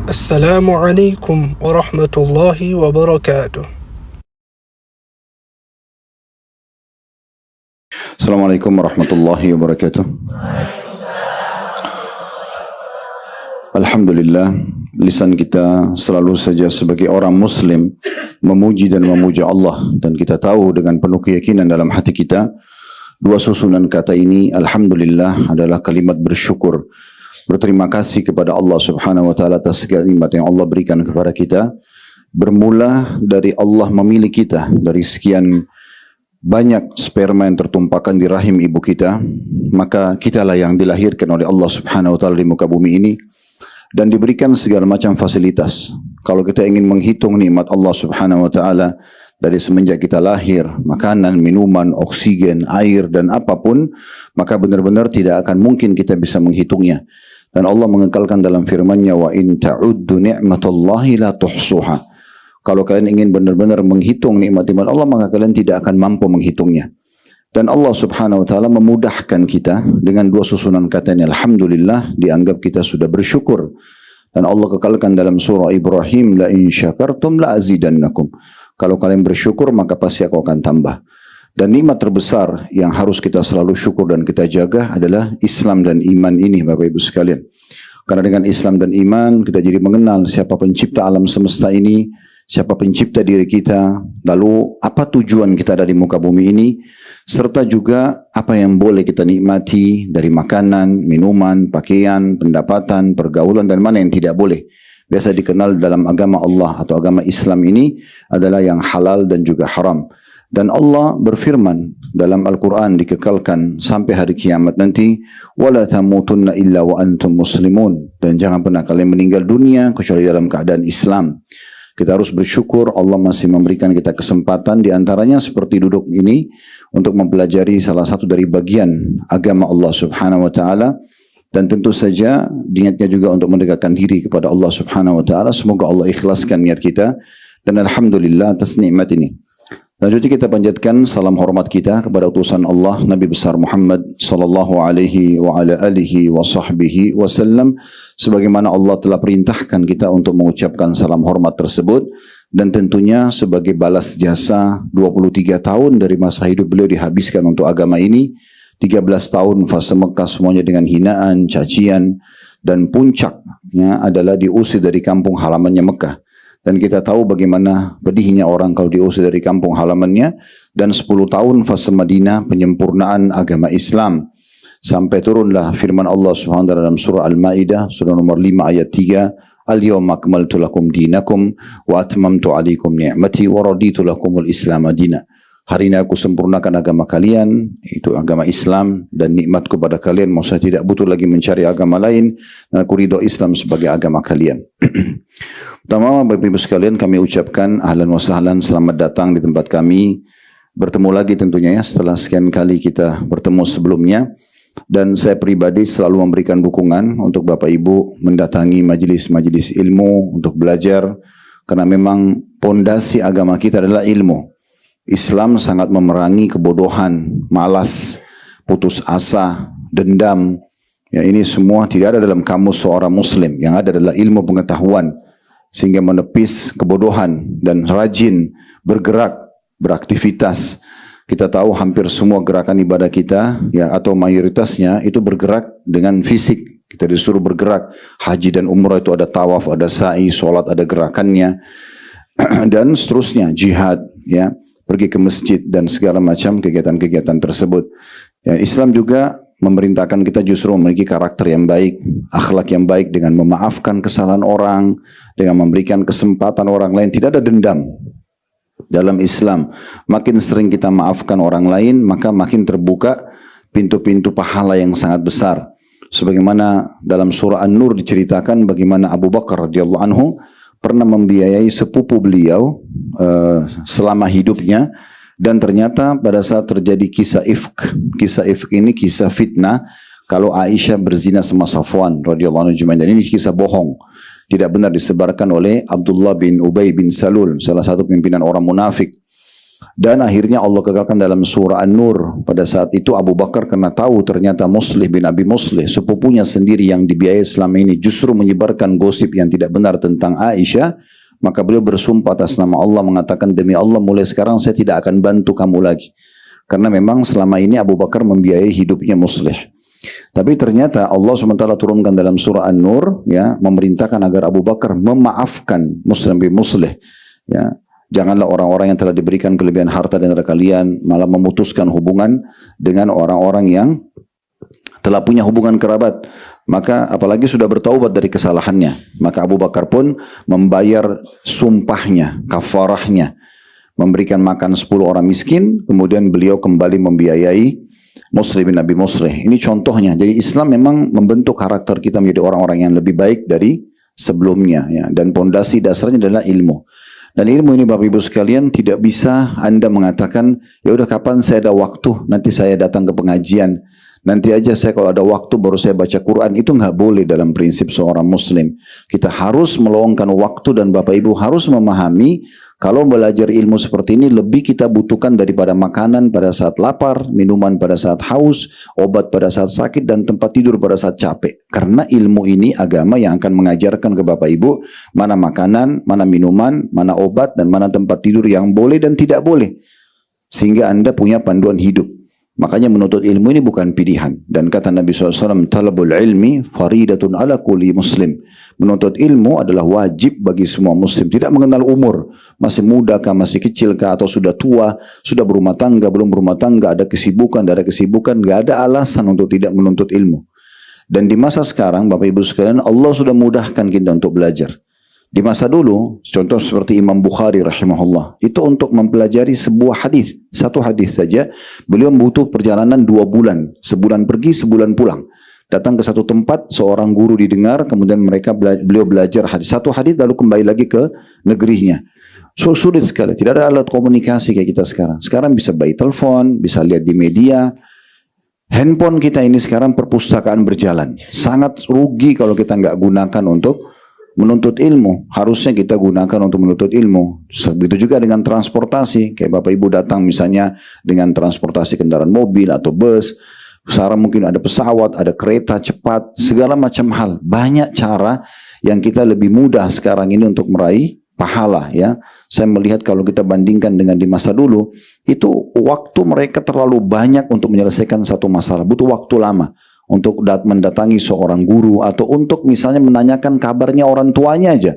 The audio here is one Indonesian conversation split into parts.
Assalamualaikum warahmatullahi wabarakatuh. Assalamualaikum warahmatullahi wabarakatuh. Alhamdulillah, lisan kita selalu saja sebagai orang muslim memuji dan memuja Allah, dan kita tahu dengan penuh keyakinan dalam hati kita dua susunan kata ini alhamdulillah adalah kalimat bersyukur, berterima kasih kepada Allah Subhanahu wa taala atas segala nikmat yang Allah berikan kepada kita, bermula dari Allah memilih kita dari sekian banyak sperma yang tertumpahkan di rahim ibu kita, maka kitalah yang dilahirkan oleh Allah Subhanahu wa taala di muka bumi ini dan diberikan segala macam fasilitas. Kalau kita ingin menghitung nikmat Allah Subhanahu wa taala dari semenjak kita lahir, makanan, minuman, oksigen, air dan apapun, maka benar-benar tidak akan mungkin kita bisa menghitungnya. Dan Allah mengekalkan dalam firman-Nya, wa in ta'uddu ni'matallahi la tuhsuha. Kalau kalian ingin benar-benar menghitung nikmat-nikmat Allah, maka kalian tidak akan mampu menghitungnya. Dan Allah Subhanahu wa taala memudahkan kita dengan dua susunan kata ini. Alhamdulillah, dianggap kita sudah bersyukur. Dan Allah kekalkan dalam surah Ibrahim, la in syakartum la azidannakum. Kalau kalian bersyukur, maka pasti aku akan tambah. Dan nikmat terbesar yang harus kita selalu syukur dan kita jaga adalah Islam dan iman ini, Bapak Ibu sekalian. Karena dengan Islam dan iman kita jadi mengenal siapa pencipta alam semesta ini, siapa pencipta diri kita, lalu apa tujuan kita ada di muka bumi ini, serta juga apa yang boleh kita nikmati dari makanan, minuman, pakaian, pendapatan, pergaulan, dan mana yang tidak boleh. Biasa dikenal dalam agama Allah atau agama Islam ini adalah yang halal dan juga haram. Dan Allah berfirman dalam Al-Quran dikekalkan sampai hari kiamat nanti, وَلَا تَمُوتُنَّ إِلَّا وَأَنْتُمْ مُسْلِمُونَ. Dan jangan pernah kalian meninggal dunia kecuali dalam keadaan Islam. Kita harus bersyukur Allah masih memberikan kita kesempatan, diantaranya seperti duduk ini untuk mempelajari salah satu dari bagian agama Allah Subhanahu wa taala, dan tentu saja niatnya juga untuk mendekatkan diri kepada Allah Subhanahu wa taala. Semoga Allah ikhlaskan niat kita, dan alhamdulillah atas nikmat ini. Lanjutnya kita panjatkan salam hormat kita kepada utusan Allah Nabi besar Muhammad sallallahu alaihi wa ala alihi wa sahbihi wasallam, sebagaimana Allah telah perintahkan kita untuk mengucapkan salam hormat tersebut, dan tentunya sebagai balas jasa 23 tahun dari masa hidup beliau dihabiskan untuk agama ini. 13 tahun fase Mekah semuanya dengan hinaan, cacian, dan puncaknya adalah diusir dari kampung halamannya Mekah. Dan kita tahu bagaimana pedihnya orang kalau diusir dari kampung halamannya. Dan 10 tahun fase Madinah penyempurnaan agama Islam. Sampai turunlah firman Allah SWT dalam surah Al-Ma'idah, surah nomor 5 ayat 3. Al-yawma akmaltu lakum dinakum wa atmamtu alaikum ni'mati wa raditu lakumul islam adina. Hari ini aku sempurnakan agama kalian, itu agama Islam, dan nikmatku kepada kalian, maksudnya tidak butuh lagi mencari agama lain, dan aku ridho Islam sebagai agama kalian. Pertama, Bapak Ibu sekalian, kami ucapkan ahlan wa sahlan, selamat datang di tempat kami. Bertemu lagi tentunya ya, setelah sekian kali kita bertemu sebelumnya. Dan saya pribadi selalu memberikan dukungan untuk Bapak Ibu mendatangi majelis-majelis ilmu untuk belajar, karena memang pondasi agama kita adalah ilmu. Islam sangat memerangi kebodohan, malas, putus asa, dendam. Ya, ini semua tidak ada dalam kamus seorang muslim. Yang ada adalah ilmu pengetahuan, sehingga menepis kebodohan dan rajin bergerak, beraktivitas. Kita tahu hampir semua gerakan ibadah kita, ya, atau mayoritasnya itu bergerak dengan fisik. Kita disuruh bergerak. Haji dan umrah itu ada tawaf, ada sa'i, sholat ada gerakannya, dan seterusnya, jihad, ya, pergi ke masjid dan segala macam kegiatan-kegiatan tersebut. Ya, Islam juga memerintahkan kita justru memiliki karakter yang baik, akhlak yang baik, dengan memaafkan kesalahan orang, dengan memberikan kesempatan orang lain. Tidak ada dendam dalam Islam. Makin sering kita maafkan orang lain, maka makin terbuka pintu-pintu pahala yang sangat besar. Sebagaimana dalam surah An-Nur diceritakan bagaimana Abu Bakar radhiyallahu anhu pernah membiayai sepupu beliau selama hidupnya, dan ternyata pada saat terjadi kisah ifk ini kisah fitnah kalau Aisyah berzina sama Safwan radhiyallahu anhu, dan ini kisah bohong, tidak benar, disebarkan oleh Abdullah bin Ubay bin Salul, salah satu pimpinan orang munafik. Dan akhirnya Allah kekalkan dalam surah An-Nur. Pada saat itu Abu Bakar karena tahu ternyata Muslih bin Abi Muslih, sepupunya sendiri yang dibiayai selama ini, justru menyebarkan gosip yang tidak benar tentang Aisyah, maka beliau bersumpah atas nama Allah mengatakan, demi Allah mulai sekarang saya tidak akan bantu kamu lagi. Karena memang selama ini Abu Bakar membiayai hidupnya Muslih. Tapi ternyata Allah SWT turunkan dalam surah An-Nur, ya, memerintahkan agar Abu Bakar memaafkan Muslim bin Muslih, ya. Janganlah orang-orang yang telah diberikan kelebihan harta dan kalian malah memutuskan hubungan dengan orang-orang yang telah punya hubungan kerabat. Maka apalagi sudah bertaubat dari kesalahannya. Maka Abu Bakar pun membayar sumpahnya, kafarahnya. Memberikan makan 10 orang miskin. Kemudian beliau kembali membiayai Muslim bin Abi Muslih. Ini contohnya. Jadi Islam memang membentuk karakter kita menjadi orang-orang yang lebih baik dari sebelumnya. Ya. Dan pondasi dasarnya adalah ilmu. Dan ilmu ini Bapak Ibu sekalian tidak bisa Anda mengatakan, ya udah kapan saya ada waktu, nanti saya datang ke pengajian. Nanti aja saya kalau ada waktu baru saya baca Quran. Itu nggak boleh dalam prinsip seorang Muslim. Kita harus meluangkan waktu dan Bapak Ibu harus memahami kalau belajar ilmu seperti ini lebih kita butuhkan daripada makanan pada saat lapar, minuman pada saat haus, obat pada saat sakit, dan tempat tidur pada saat capek. Karena ilmu ini agama yang akan mengajarkan ke Bapak Ibu mana makanan, mana minuman, mana obat, dan mana tempat tidur yang boleh dan tidak boleh. Sehingga Anda punya panduan hidup. Makanya menuntut ilmu ini bukan pilihan. Dan kata Nabi SAW, talabul ilmi faridatun ala kulli muslim. Menuntut ilmu adalah wajib bagi semua muslim. Tidak mengenal umur. Masih muda kah, masih kecil kah, atau sudah tua, sudah berumah tangga, belum berumah tangga, ada kesibukan, tidak ada kesibukan. Gak ada alasan untuk tidak menuntut ilmu. Dan di masa sekarang, Bapak Ibu sekalian, Allah sudah mudahkan kita untuk belajar. Di masa dulu, contoh seperti Imam Bukhari rahimahullah, itu untuk mempelajari sebuah hadis, satu hadis saja, beliau butuh perjalanan 2 bulan, sebulan pergi, sebulan pulang. Datang ke satu tempat, seorang guru didengar, kemudian beliau belajar satu hadis, lalu kembali lagi ke negerinya. So sulit sekali, tidak ada alat komunikasi kayak kita sekarang. Sekarang bisa by telepon, bisa lihat di media. Handphone kita ini sekarang perpustakaan berjalan. Sangat rugi kalau kita nggak gunakan untuk menuntut ilmu. Harusnya kita gunakan untuk menuntut ilmu. Begitu juga dengan transportasi. Kayak Bapak Ibu datang misalnya dengan transportasi kendaraan mobil atau bus. Sekarang mungkin ada pesawat, ada kereta cepat, segala macam hal. Banyak cara yang kita lebih mudah sekarang ini untuk meraih pahala, ya. Saya melihat kalau kita bandingkan dengan di masa dulu, itu waktu mereka terlalu banyak untuk menyelesaikan satu masalah. Butuh waktu lama untuk mendatangi seorang guru atau untuk misalnya menanyakan kabarnya orang tuanya aja.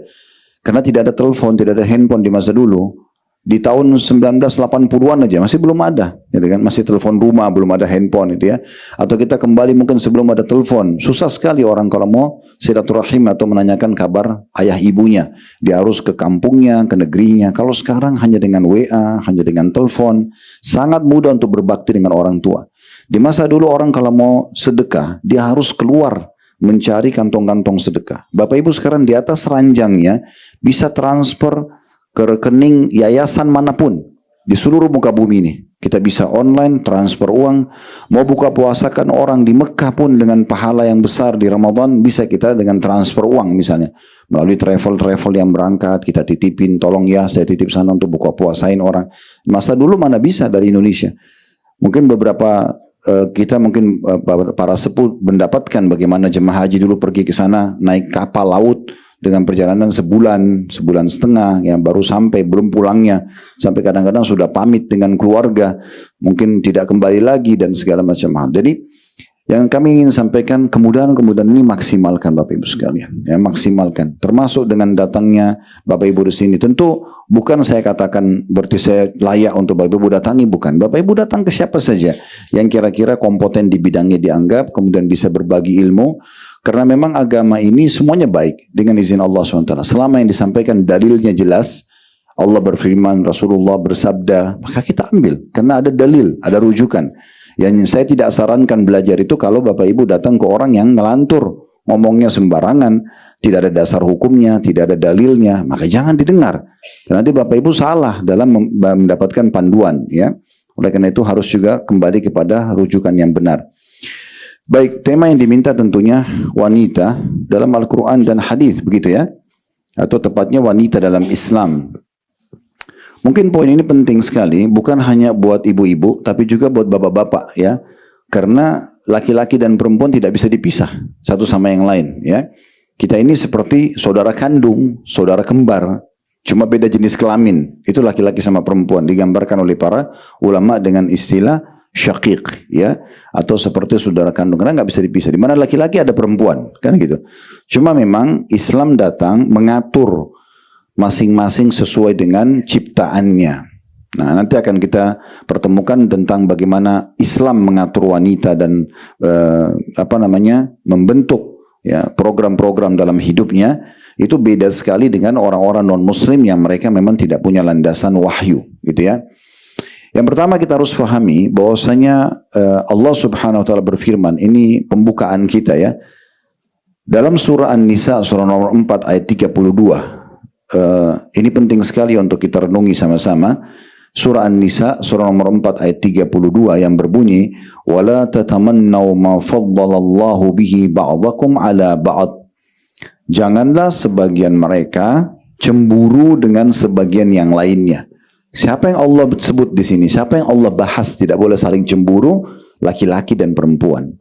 Karena tidak ada telepon, tidak ada handphone di masa dulu. Di tahun 1980-an aja masih belum ada, gitu kan? Masih telepon rumah, belum ada handphone itu ya. Atau kita kembali mungkin sebelum ada telepon. Susah sekali orang kalau mau silaturahim atau menanyakan kabar ayah ibunya. Dia harus ke kampungnya, ke negerinya. Kalau sekarang hanya dengan WA, hanya dengan telepon, sangat mudah untuk berbakti dengan orang tua. Di masa dulu orang kalau mau sedekah, dia harus keluar mencari kantong-kantong sedekah. Bapak Ibu sekarang di atas ranjangnya bisa transfer ke rekening yayasan manapun di seluruh muka bumi ini. Kita bisa online transfer uang. Mau buka puasa kan orang di Mekah pun dengan pahala yang besar di Ramadan bisa kita dengan transfer uang misalnya. Melalui travel yang berangkat kita titipin, tolong ya saya titip sana untuk buka puasain orang. Masa dulu mana bisa dari Indonesia. Mungkin beberapa kita mungkin para sepuh mendapatkan bagaimana jemaah haji dulu pergi ke sana naik kapal laut dengan perjalanan sebulan setengah yang baru sampai, belum pulangnya, sampai kadang-kadang sudah pamit dengan keluarga, mungkin tidak kembali lagi dan segala macam hal. Jadi yang kami ingin sampaikan, kemudahan-kemudahan ini maksimalkan Bapak Ibu sekalian, ya maksimalkan. Termasuk dengan datangnya Bapak Ibu di sini. Tentu bukan saya katakan berarti saya layak untuk Bapak Ibu datangi, bukan. Bapak Ibu datang ke siapa saja yang kira-kira kompeten di bidangnya dianggap, kemudian bisa berbagi ilmu. Karena memang agama ini semuanya baik dengan izin Allah SWT. Selama yang disampaikan dalilnya jelas, Allah berfirman, Rasulullah bersabda, maka kita ambil. Karena ada dalil, ada rujukan. Yang saya tidak sarankan belajar itu kalau Bapak Ibu datang ke orang yang ngelantur, ngomongnya sembarangan, tidak ada dasar hukumnya, tidak ada dalilnya, maka jangan didengar. Dan nanti Bapak Ibu salah dalam mendapatkan panduan, ya. Oleh karena itu harus juga kembali kepada rujukan yang benar. Baik, tema yang diminta tentunya wanita dalam Al-Quran dan hadis, begitu ya, atau tepatnya wanita dalam Islam. Mungkin poin ini penting sekali, bukan hanya buat ibu-ibu, tapi juga buat bapak-bapak ya. Karena laki-laki dan perempuan tidak bisa dipisah satu sama yang lain ya. Kita ini seperti saudara kandung, saudara kembar, cuma beda jenis kelamin. Itu laki-laki sama perempuan, digambarkan oleh para ulama dengan istilah syaqiq ya, atau seperti saudara kandung, karena nggak bisa dipisah. Di mana laki-laki ada perempuan, kan gitu. Cuma memang Islam datang mengatur masing-masing sesuai dengan ciptaannya. Nah, nanti akan kita pertemukan tentang bagaimana Islam mengatur wanita dan membentuk ya program-program dalam hidupnya. Itu beda sekali dengan orang-orang non-Muslim yang mereka memang tidak punya landasan wahyu, gitu ya. Yang pertama kita harus fahami bahwasanya Allah Subhanahu wa taala berfirman, ini pembukaan kita ya. Dalam surah An-Nisa surah nomor 4 ayat 32. Ini penting sekali untuk kita renungi sama-sama. Surah An-Nisa surah nomor 4 ayat 32 yang berbunyi, "Wala tatamannaw ma faddalallahu bihi ba'dakum 'ala ba'd." Janganlah sebagian mereka cemburu dengan sebagian yang lainnya. Siapa yang Allah sebut di sini? Siapa yang Allah bahas tidak boleh saling cemburu? Laki-laki dan perempuan.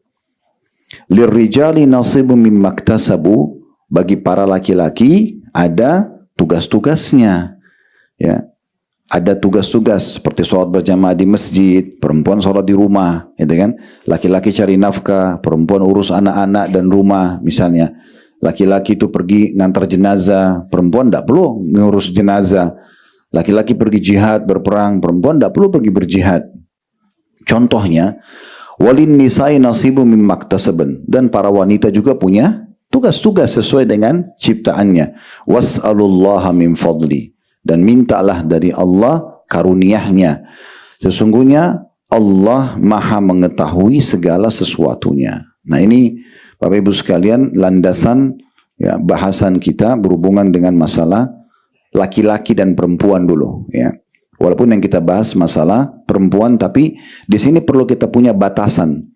Lirrijali nasibun mimma iktasabu, bagi para laki-laki ada tugas-tugasnya. Ya. Ada tugas-tugas seperti sholat berjamaah di masjid, perempuan sholat di rumah, gitu kan? Laki-laki cari nafkah, perempuan urus anak-anak dan rumah, misalnya. Laki-laki itu pergi ngantar jenazah, perempuan tidak perlu ngurus jenazah. Laki-laki pergi jihad, berperang, perempuan tidak perlu pergi berjihad. Contohnya, walin nisai nasibu mimma iktasaban, dan para wanita juga punya tugas-tugas sesuai dengan ciptaannya. Was'alullaha min fadli, dan mintalah dari Allah karunia-Nya. Sesungguhnya Allah Maha mengetahui segala sesuatunya. Nah, ini Bapak Ibu sekalian landasan ya bahasan kita berhubungan dengan masalah laki-laki dan perempuan dulu ya. Walaupun yang kita bahas masalah perempuan, tapi di sini perlu kita punya batasan.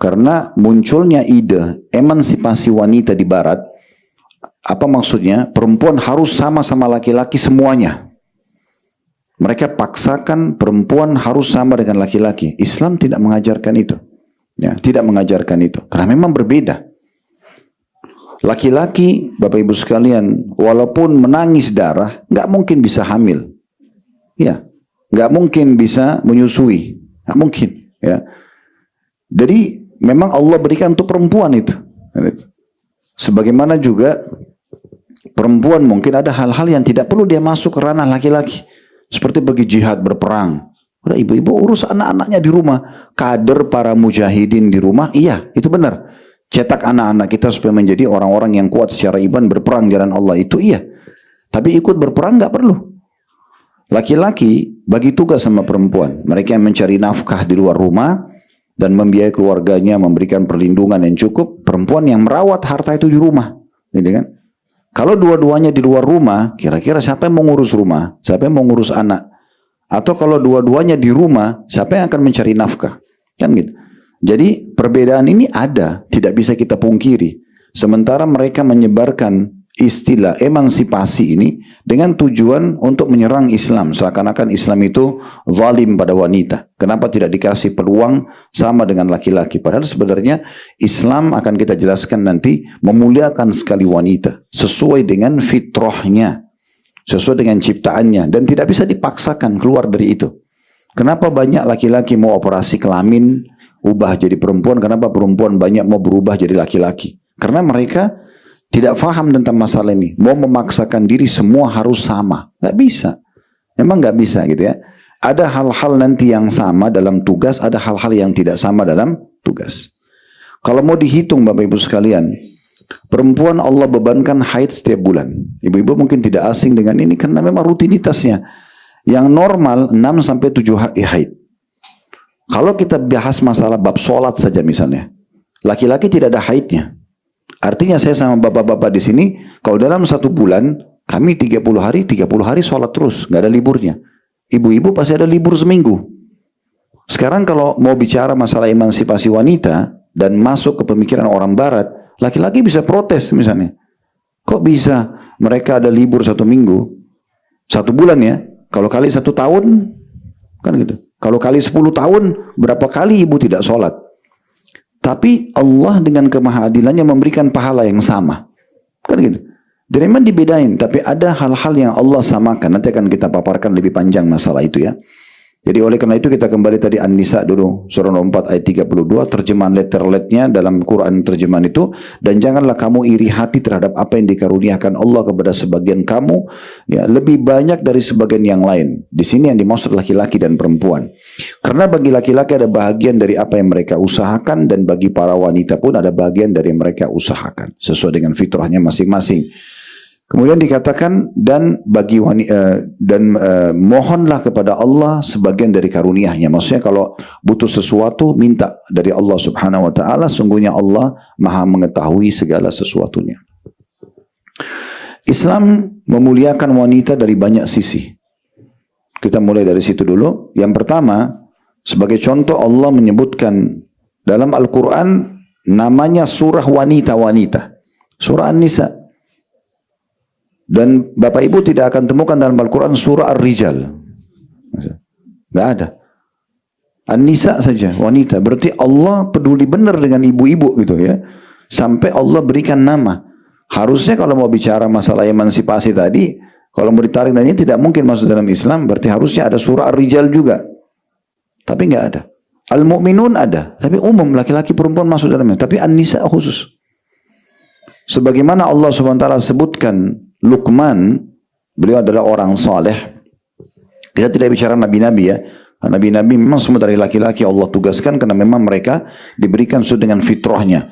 Karena munculnya ide emansipasi wanita di barat, apa maksudnya? Perempuan harus sama-sama laki-laki semuanya. Mereka paksakan perempuan harus sama dengan laki-laki. Islam tidak mengajarkan itu. Ya, tidak mengajarkan itu. Karena memang berbeda. Laki-laki, Bapak Ibu sekalian, walaupun menangis darah, nggak mungkin bisa hamil. Ya, nggak mungkin bisa menyusui. Nggak mungkin. Ya. Jadi, memang Allah berikan untuk perempuan itu. Sebagaimana juga perempuan mungkin ada hal-hal yang tidak perlu dia masuk ke ranah laki-laki. Seperti pergi jihad, berperang. Udah ibu-ibu urus anak-anaknya di rumah. Kader para mujahidin di rumah, iya, itu benar. Cetak anak-anak kita supaya menjadi orang-orang yang kuat secara iman, berperang jalan Allah, itu iya. Tapi ikut berperang nggak perlu. Laki-laki bagi tugas sama perempuan. Mereka yang mencari nafkah di luar rumah dan membiayai keluarganya, memberikan perlindungan yang cukup. Perempuan yang merawat harta itu di rumah, gitu kan? Kalau dua-duanya di luar rumah, kira-kira siapa yang mengurus rumah? Siapa yang mengurus anak? Atau kalau dua-duanya di rumah, siapa yang akan mencari nafkah? Kan gitu. Jadi perbedaan ini ada, tidak bisa kita pungkiri. Sementara mereka menyebarkan istilah emansipasi ini dengan tujuan untuk menyerang Islam. Seakan-akan Islam itu zalim pada wanita. Kenapa tidak dikasih peluang sama dengan laki-laki? Padahal sebenarnya Islam akan kita jelaskan nanti memuliakan sekali wanita. Sesuai dengan fitrahnya. Sesuai dengan ciptaannya. Dan tidak bisa dipaksakan keluar dari itu. Kenapa banyak laki-laki mau operasi kelamin, ubah jadi perempuan? Kenapa perempuan banyak mau berubah jadi laki-laki? Karena mereka tidak faham tentang masalah ini. Mau memaksakan diri semua harus sama. Nggak bisa. Memang nggak bisa gitu ya. Ada hal-hal nanti yang sama dalam tugas, ada hal-hal yang tidak sama dalam tugas. Kalau mau dihitung Bapak Ibu sekalian, perempuan Allah bebankan haid setiap bulan. Ibu-ibu mungkin tidak asing dengan ini karena memang rutinitasnya. Yang normal 6-7 hari haid. Kalau kita bahas masalah bab sholat saja misalnya, laki-laki tidak ada haidnya. Artinya saya sama bapak-bapak di sini, kalau dalam 1 bulan, kami 30 hari sholat terus, nggak ada liburnya. Ibu-ibu pasti ada libur seminggu. Sekarang kalau mau bicara masalah emansipasi wanita, dan masuk ke pemikiran orang barat, laki-laki bisa protes misalnya. Kok bisa mereka ada libur 1 minggu, 1 bulan ya, Kalau kali 1 tahun, kan gitu. Kalau kali 10 tahun, berapa kali ibu tidak sholat? Tapi Allah dengan kemahadilannya memberikan pahala yang sama. Kan gitu. Dan memang dibedain, tapi ada hal-hal yang Allah samakan. Nanti akan kita paparkan lebih panjang masalah itu ya. Jadi oleh karena itu kita kembali tadi An-Nisa dulu, surah 4 ayat 32, terjemahan letter-letnya dalam Quran terjemahan itu, dan janganlah kamu iri hati terhadap apa yang dikaruniakan Allah kepada sebagian kamu, ya lebih banyak dari sebagian yang lain. Di sini yang dimaksud laki-laki dan perempuan. Karena bagi laki-laki ada bahagian dari apa yang mereka usahakan, dan bagi para wanita pun ada bahagian dari yang mereka usahakan, sesuai dengan fitrahnya masing-masing. Kemudian dikatakan dan bagi mohonlah kepada Allah sebagian dari karunia-Nya. Maksudnya kalau butuh sesuatu minta dari Allah Subhanahu wa taala, sungguhnya Allah Maha mengetahui segala sesuatunya. Islam memuliakan wanita dari banyak sisi. Kita mulai dari situ dulu. Yang pertama, sebagai contoh Allah menyebutkan dalam Al-Qur'an namanya surah wanita-wanita. Surah An-Nisa. Dan Bapak Ibu tidak akan temukan dalam Al-Quran surah Ar-Rijal. Tidak ada. An-Nisa saja, wanita. Berarti Allah peduli benar dengan ibu-ibu gitu ya. Sampai Allah berikan nama. Harusnya kalau mau bicara masalah emansipasi tadi, kalau mau ditarik dan ini tidak mungkin masuk dalam Islam, berarti harusnya ada surah Ar-Rijal juga. Tapi nggak ada. Al-Mu'minun ada. Tapi umum, laki-laki perempuan masuk dalamnya. Tapi An-Nisa khusus. Sebagaimana Allah SWT sebutkan Luqman, beliau adalah orang saleh. Kita tidak bicara nabi-nabi ya. Nabi-nabi memang semua dari laki-laki Allah tugaskan karena memang mereka diberikan sesuai dengan fitrahnya.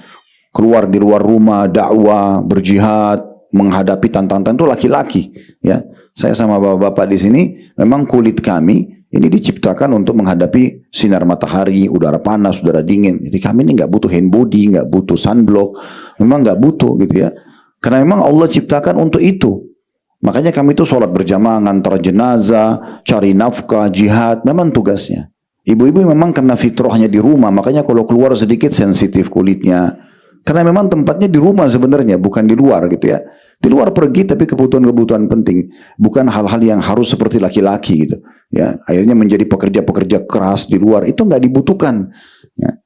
Keluar di luar rumah, dakwah, berjihad, menghadapi tantangan itu laki-laki. Ya, saya sama bapak-bapak di sini memang kulit kami ini diciptakan untuk menghadapi sinar matahari, udara panas, udara dingin. Jadi kami ini nggak butuh hand body, nggak butuh sunblock, memang nggak butuh gitu ya. Karena memang Allah ciptakan untuk itu. Makanya kami itu sholat berjamaah, ngantar jenazah, cari nafkah, jihad, memang tugasnya. Ibu-ibu memang kena fitrahnya di rumah, makanya kalau keluar sedikit sensitif kulitnya. Karena memang tempatnya di rumah sebenarnya, bukan di luar gitu ya. Di luar pergi tapi kebutuhan-kebutuhan penting, bukan hal-hal yang harus seperti laki-laki gitu. Ya, akhirnya menjadi pekerja-pekerja keras di luar itu nggak dibutuhkan. Ya.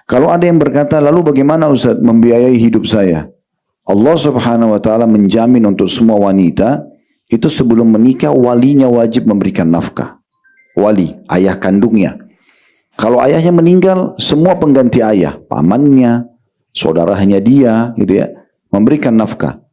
Kalau ada yang berkata, lalu bagaimana Ustaz membiayai hidup saya? Allah Subhanahu wa taala menjamin untuk semua wanita itu sebelum menikah walinya wajib memberikan nafkah. Wali, ayah kandungnya. Kalau ayahnya meninggal, semua pengganti ayah, pamannya, saudaranya dia gitu ya, memberikan nafkah.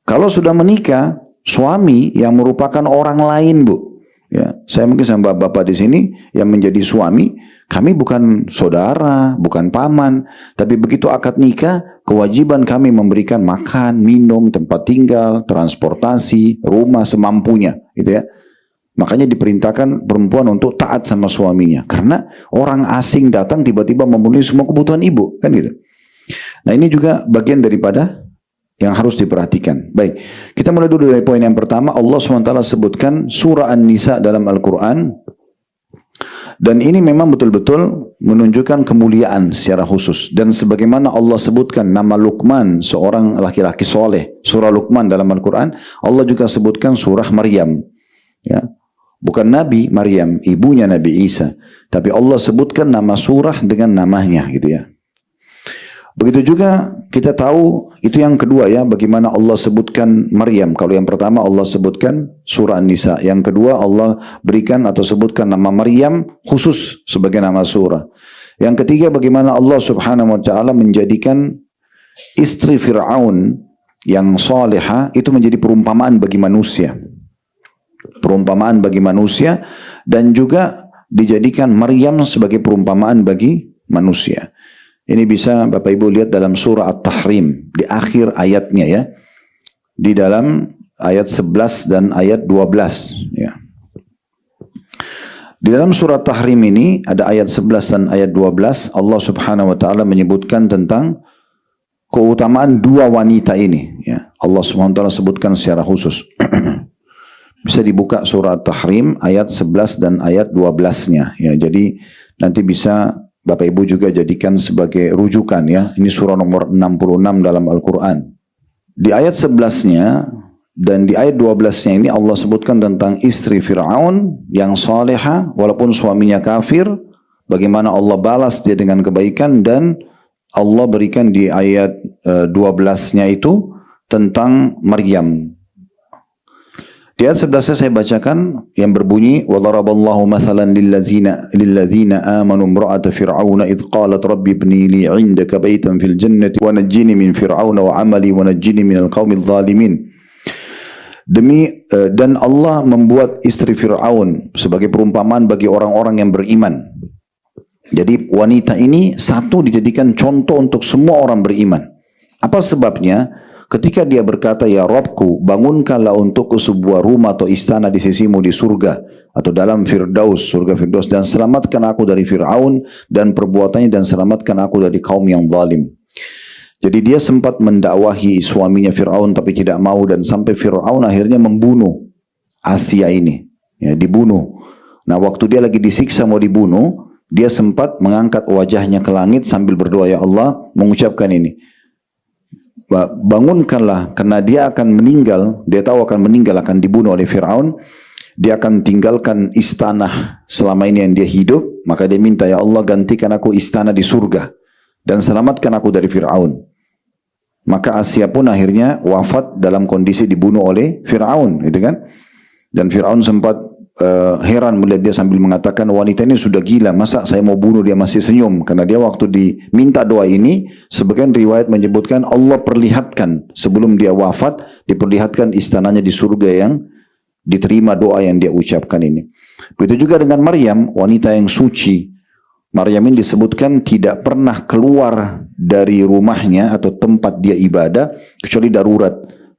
Kalau sudah menikah, suami yang merupakan orang lain, Bu. Ya, saya mungkin sama bapak di sini yang menjadi suami, kami bukan saudara, bukan paman, tapi begitu akad nikah, kewajiban kami memberikan makan, minum, tempat tinggal, transportasi, rumah semampunya, gitu ya. Makanya diperintahkan perempuan untuk taat sama suaminya, karena orang asing datang tiba-tiba memenuhi semua kebutuhan ibu, kan gitu. Nah ini juga bagian daripada yang harus diperhatikan. Baik, kita mulai dulu dari poin yang pertama. Allah SWT sebutkan surah An-Nisa dalam Al-Quran. Dan ini memang betul-betul menunjukkan kemuliaan secara khusus. Dan sebagaimana Allah sebutkan nama Luqman, seorang laki-laki soleh. Surah Luqman dalam Al-Quran. Allah juga sebutkan surah Maryam. Ya. Bukan Nabi Maryam, ibunya Nabi Isa. Tapi Allah sebutkan nama surah dengan namanya gitu ya. Begitu juga kita tahu itu yang kedua ya, bagaimana Allah sebutkan Maryam. Kalau yang pertama Allah sebutkan surah An-Nisa, yang kedua Allah berikan atau sebutkan nama Maryam khusus sebagai nama surah. Yang ketiga bagaimana Allah Subhanahu wa taala menjadikan istri Fir'aun yang salihah itu menjadi perumpamaan bagi manusia. Perumpamaan bagi manusia, dan juga dijadikan Maryam sebagai perumpamaan bagi manusia. Ini bisa Bapak Ibu lihat dalam surah At-Tahrim di akhir ayatnya ya. Di dalam ayat 11 dan ayat 12 ya. Di dalam surah At-Tahrim ini ada ayat 11 dan ayat 12, Allah Subhanahu wa taala menyebutkan tentang keutamaan dua wanita ini ya. Allah Subhanahu wa taala sebutkan secara khusus. Bisa dibuka surah At-Tahrim ayat 11 dan ayat 12-nya ya. Jadi nanti bisa Bapak Ibu juga jadikan sebagai rujukan ya. Ini surah nomor 66 dalam Al-Quran. Di ayat 11-nya Dan di ayat 12-nya ini Allah sebutkan tentang istri Fir'aun yang salihah walaupun suaminya kafir, bagaimana Allah balas dia dengan kebaikan, dan Allah berikan di ayat 12-nya itu tentang Maryam. Di ayat 11 saya bacakan yang berbunyi وَضَرَبَ مَثَلًا لِلَّذِينَ آمَنُوا امْرَأَةَ فِرْعَوْنَ إِذْ قَالَتْ رَبِّ ابْنِ لِي عِندَكَ بَيْتًا فِي الْجَنَّةِ وَنَجِّنِي مِنْ فِرْعَوْنَ وَعَمَلِي وَنَجِّنِي مِنَ الْقَوْمِ الظَّالِمِينَ. Dan Allah membuat istri Fir'aun sebagai perumpamaan bagi orang-orang yang beriman. Jadi wanita ini satu dijadikan contoh untuk semua orang beriman. Apa sebabnya? Ketika dia berkata, ya Rabbku, bangunkanlah untukku sebuah rumah atau istana di sisimu di surga atau dalam Firdaus, surga Firdaus, dan selamatkan aku dari Fir'aun dan perbuatannya, dan selamatkan aku dari kaum yang zalim. Jadi dia sempat mendakwahi suaminya Fir'aun tapi tidak mau, dan sampai Fir'aun akhirnya membunuh Asia ini, ya, dibunuh. Nah, waktu dia lagi disiksa mau dibunuh, dia sempat mengangkat wajahnya ke langit sambil berdoa, ya Allah, mengucapkan ini, bangunkanlah, karena dia akan meninggal, dia tahu akan meninggal, akan dibunuh oleh Fir'aun, dia akan tinggalkan istana selama ini yang dia hidup, maka dia minta, ya Allah, gantikan aku istana di surga dan selamatkan aku dari Fir'aun. Maka Asia pun akhirnya wafat dalam kondisi dibunuh oleh Fir'aun, gitu kan? Dan Fir'aun sempat heran melihat dia sambil mengatakan, wanita ini sudah gila, masa saya mau bunuh dia masih senyum? Karena dia waktu diminta doa ini, sebagian riwayat menyebutkan Allah perlihatkan sebelum dia wafat, diperlihatkan istananya di surga yang diterima doa yang dia ucapkan ini. Begitu juga dengan Maryam, wanita yang suci. Maryam ini disebutkan tidak pernah keluar dari rumahnya atau tempat dia ibadah kecuali darurat.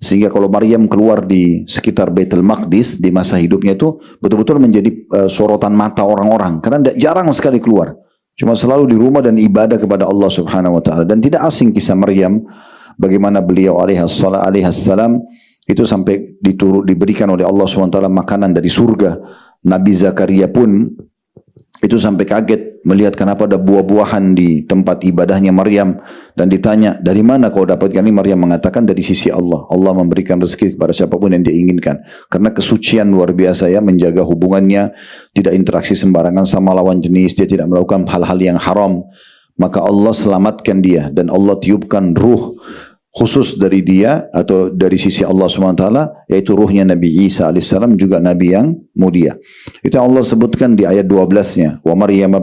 Sehingga kalau Maryam keluar di sekitar Baitul Maqdis di masa hidupnya itu betul-betul menjadi sorotan mata orang-orang. Karena jarang sekali keluar. Cuma selalu di rumah dan ibadah kepada Allah Subhanahu wa ta'ala. Dan tidak asing kisah Maryam, bagaimana beliau alaihissalam itu sampai diberikan oleh Allah Subhanahu wa ta'ala makanan dari surga. Nabi Zakaria pun itu sampai kaget melihat kenapa ada buah-buahan di tempat ibadahnya Maryam, dan ditanya, dari mana kau dapatkan ini? Maryam mengatakan, dari sisi Allah. Allah memberikan rezeki kepada siapapun yang dia inginkan. Karena kesucian luar biasa, ya, menjaga hubungannya, tidak interaksi sembarangan sama lawan jenis, dia tidak melakukan hal-hal yang haram. Maka Allah selamatkan dia, dan Allah tiupkan ruh khusus dari dia atau dari sisi Allah SWT, yaitu ruhnya Nabi Isa alaihissalam, juga Nabi yang mulia. Itu yang Allah sebutkan di ayat 12-nya, wa Maryam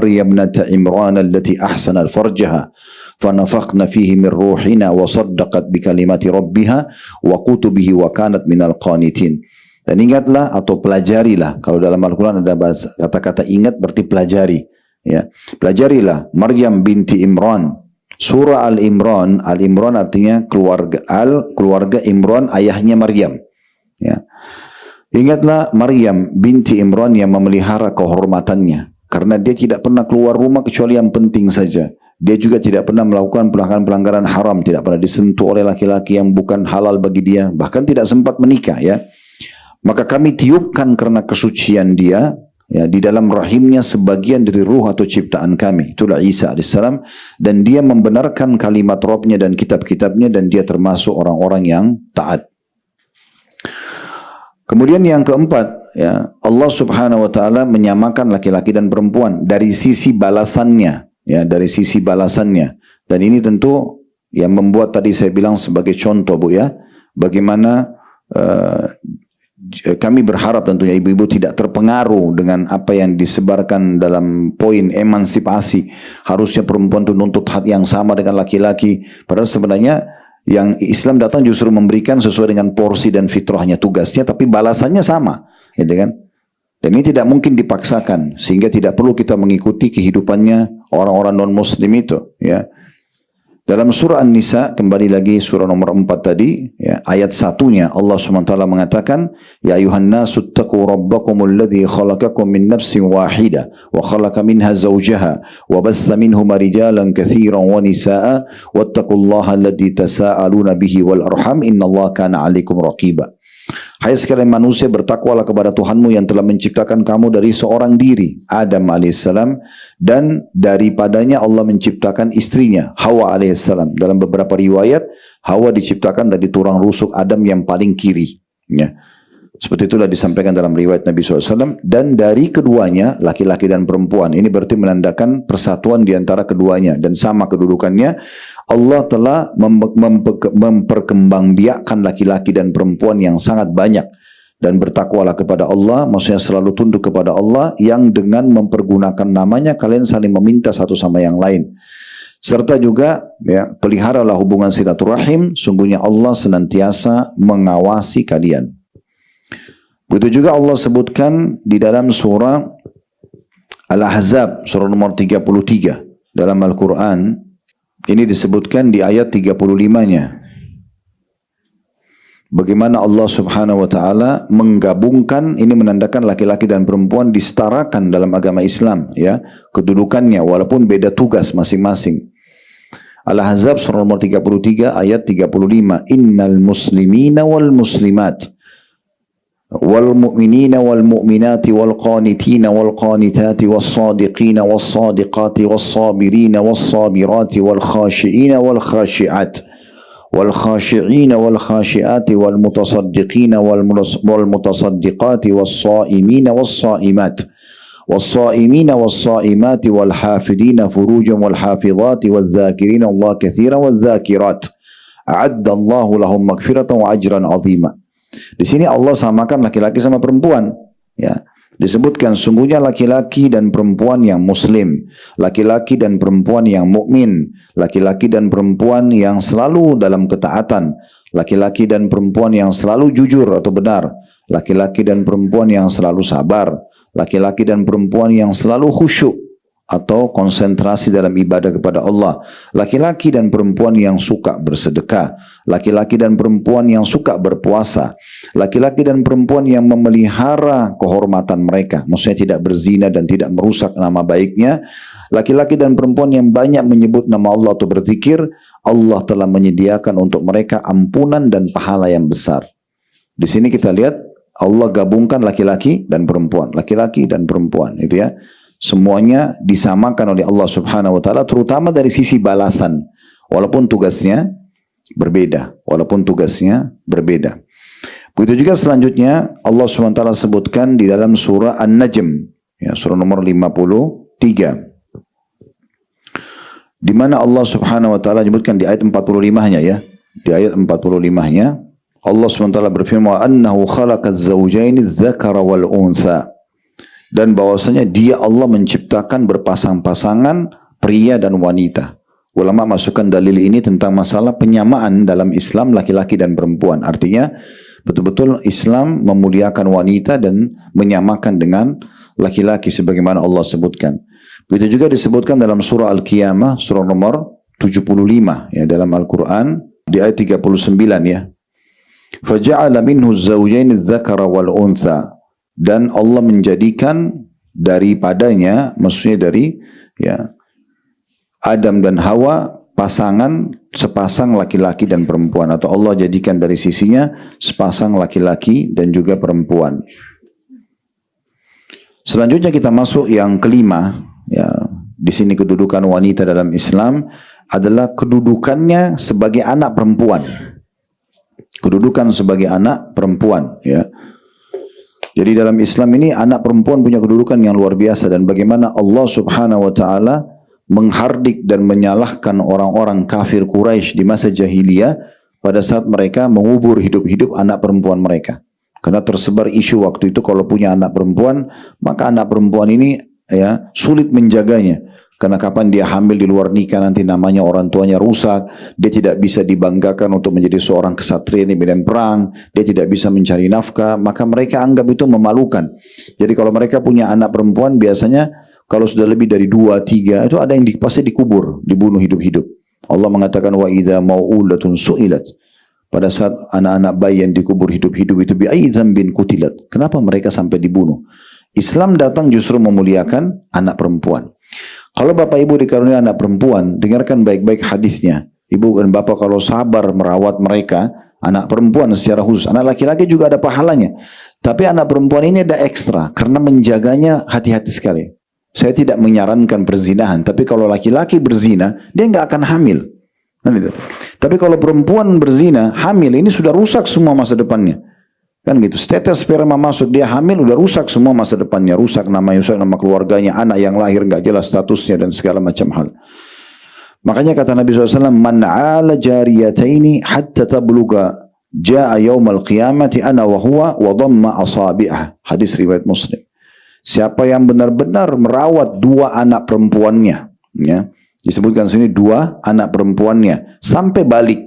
ibnata Imran allati ahsanat farjaha fanafakhna fihi min ruhina wa saddaqat bi kalimati rabbiha wa kutubihi wa kanat minal qanitin. Dan ingatlah atau pelajarilah, kalau dalam Al-Quran ada kata-kata ingat berarti pelajari, ya. Pelajarilah Maryam binti Imran. Surah Al-Imran, Al-Imran artinya keluarga Imran, ayahnya Maryam. Ya. Ingatlah Maryam binti Imran yang memelihara kehormatannya, karena dia tidak pernah keluar rumah kecuali yang penting saja. Dia juga tidak pernah melakukan pelanggaran haram, tidak pernah disentuh oleh laki-laki yang bukan halal bagi dia, bahkan tidak sempat menikah, ya. Maka kami tiupkan karena kesucian dia, ya, di dalam rahimnya sebagian dari ruh atau ciptaan kami, itulah Isa alaihissalam, dan dia membenarkan kalimat Rabbnya dan kitab-kitabnya, dan dia termasuk orang-orang yang taat. Kemudian yang keempat, ya, Allah Subhanahu wa ta'ala menyamakan laki-laki dan perempuan dari sisi balasannya, ya, dari sisi balasannya. Dan ini tentu yang membuat tadi saya bilang sebagai contoh, Bu, ya, bagaimana kami berharap tentunya ibu-ibu tidak terpengaruh dengan apa yang disebarkan dalam poin emansipasi. Harusnya perempuan itu nuntut hak yang sama dengan laki-laki. Padahal sebenarnya yang Islam datang justru memberikan sesuai dengan porsi dan fitrahnya, tugasnya, tapi balasannya sama, gitu kan? Dan ini tidak mungkin dipaksakan, sehingga tidak perlu kita mengikuti kehidupannya orang-orang non-muslim itu, ya. Dalam surah An-Nisa, kembali lagi surah nomor 4 tadi, ya, ayat 1-nya Allah SWT mengatakan, ya ayuhan nasu attaqu rabbakumul ladzi khalaqakum min nafsin wahidah wa khalaqa minha zawjaha wa batha minhuma rijalan katsiran wa nisaa wattaqullaha alladzi tasaaluna bihi wal arham innallaha kana 'alaikum raqiba. Hai sekalian manusia, bertakwalah kepada Tuhanmu yang telah menciptakan kamu dari seorang diri, Adam alaihissalam, dan daripadanya Allah menciptakan istrinya, Hawa alaihissalam. Dalam beberapa riwayat, Hawa diciptakan dari tulang rusuk Adam yang paling kiri. Ya. Seperti itulah disampaikan dalam riwayat Nabi SAW. Dan dari keduanya, laki-laki dan perempuan, ini berarti menandakan persatuan di antara keduanya dan sama kedudukannya. Allah telah memperkembangbiakkan laki-laki dan perempuan yang sangat banyak. Dan bertakwalah kepada Allah, maksudnya selalu tunduk kepada Allah, yang dengan mempergunakan namanya kalian saling meminta satu sama yang lain. Serta juga ya, peliharalah hubungan silaturahim, sungguhnya Allah senantiasa mengawasi kalian. Begitu juga Allah sebutkan di dalam surah Al-Ahzab, surah nomor 33 dalam Al-Quran. Ini disebutkan di ayat 35-nya. Bagaimana Allah subhanahu wa ta'ala menggabungkan, ini menandakan laki-laki dan perempuan disetarakan dalam agama Islam, ya, kedudukannya walaupun beda tugas masing-masing. Al-Ahzab surah nomor 33 ayat 35. Innal muslimina wal muslimat والمؤمنين والمؤمنات والقانتين والقانتات والصادقين والصادقات والصابرين والصابرات والخاشعين والخاشعات والخاشعين والخاشعات والمتصدقين والمتصدقات والصائمين والصائمات والصائمين والصائمات والحافظين فروجهم والحافظات والذاكرين الله كثيرا والذاكرات أعد الله لهم مغفرة وأجرا عظيما. Di sini Allah samakan laki-laki sama perempuan, ya. Disebutkan sungguhnya laki-laki dan perempuan yang muslim, laki-laki dan perempuan yang mukmin, laki-laki dan perempuan yang selalu dalam ketaatan, laki-laki dan perempuan yang selalu jujur atau benar, laki-laki dan perempuan yang selalu sabar, laki-laki dan perempuan yang selalu khusyuk atau konsentrasi dalam ibadah kepada Allah, laki-laki dan perempuan yang suka bersedekah, laki-laki dan perempuan yang suka berpuasa, laki-laki dan perempuan yang memelihara kehormatan mereka, maksudnya tidak berzina dan tidak merusak nama baiknya, laki-laki dan perempuan yang banyak menyebut nama Allah atau berzikir. Allah telah menyediakan untuk mereka ampunan dan pahala yang besar. Di sini kita lihat Allah gabungkan laki-laki dan perempuan, laki-laki dan perempuan, itu ya. Semuanya disamakan oleh Allah subhanahu wa ta'ala, terutama dari sisi balasan. Walaupun tugasnya berbeda. Begitu juga selanjutnya Allah subhanahu wa ta'ala sebutkan di dalam surah An-Najm, ya, surah nomor 53. Di mana Allah subhanahu wa ta'ala menyebutkan di ayat 45-nya, ya. Di ayat 45-nya Allah subhanahu wa ta'ala berfirman, "Annahu khalaqaz zawjaini adz-dzakara wal untha." Dan bahwasanya dia Allah menciptakan berpasang-pasangan pria dan wanita. Ulama masukkan dalil ini tentang masalah penyamaan dalam Islam laki-laki dan perempuan. Artinya betul-betul Islam memuliakan wanita dan menyamakan dengan laki-laki sebagaimana Allah sebutkan. Begitu juga disebutkan dalam surah Al-Qiyamah, surah nomor 75 ya, dalam Al-Quran di ayat 39 ya. Faja'ala minhu az-zawjayn adz-dzakara wal untha. Dan Allah menjadikan daripadanya, maksudnya dari ya Adam dan Hawa, pasangan sepasang laki-laki dan perempuan, atau Allah jadikan dari sisinya sepasang laki-laki dan juga perempuan. Selanjutnya kita masuk yang kelima, ya. Di sini kedudukan wanita dalam Islam adalah kedudukannya sebagai anak perempuan. Kedudukan sebagai anak perempuan, ya. Jadi dalam Islam ini anak perempuan punya kedudukan yang luar biasa, dan bagaimana Allah subhanahu wa ta'ala menghardik dan menyalahkan orang-orang kafir Quraisy di masa jahiliyah pada saat mereka mengubur hidup-hidup anak perempuan mereka. Karena tersebar isu waktu itu kalau punya anak perempuan, maka anak perempuan ini ya sulit menjaganya. Karena kapan dia hamil di luar nikah nanti namanya orang tuanya rusak, dia tidak bisa dibanggakan untuk menjadi seorang kesatria di medan perang, dia tidak bisa mencari nafkah, maka mereka anggap itu memalukan. Jadi kalau mereka punya anak perempuan, biasanya kalau sudah lebih dari 2, 3, itu ada yang pasti dikubur, dibunuh hidup-hidup. Allah mengatakan wa idza mau'ulatun su'ilat. Pada saat anak-anak bayi yang dikubur hidup-hidup itu bi'ayyi dzambin qutilat. Kenapa mereka sampai dibunuh? Islam datang justru memuliakan anak perempuan. Kalau bapak ibu dikaruniai anak perempuan, dengarkan baik-baik hadisnya. Ibu dan bapak kalau sabar merawat mereka, Anak perempuan secara khusus. Anak laki-laki juga ada pahalanya. Tapi anak perempuan ini ada ekstra. Karena menjaganya hati-hati sekali. Saya tidak menyarankan perzinahan. Tapi kalau laki-laki berzina, dia nggak akan hamil. Tapi kalau perempuan berzina, hamil, ini sudah rusak semua masa depannya. Kan gitu. Tetes sperma masuk, dia hamil, udah rusak semua masa depannya. Rusak namanya, rusak nama keluarganya, anak yang lahir nggak jelas statusnya dan segala macam hal. Makanya kata Nabi SAW, Man ala jariyataini hatta tabluga ja'a yawmal qiyamati ana wa huwa wa dhamma asabi'ah. Hadis riwayat Muslim. Siapa yang benar-benar merawat dua anak perempuannya, ya, disebutkan sini dua anak perempuannya sampai balik,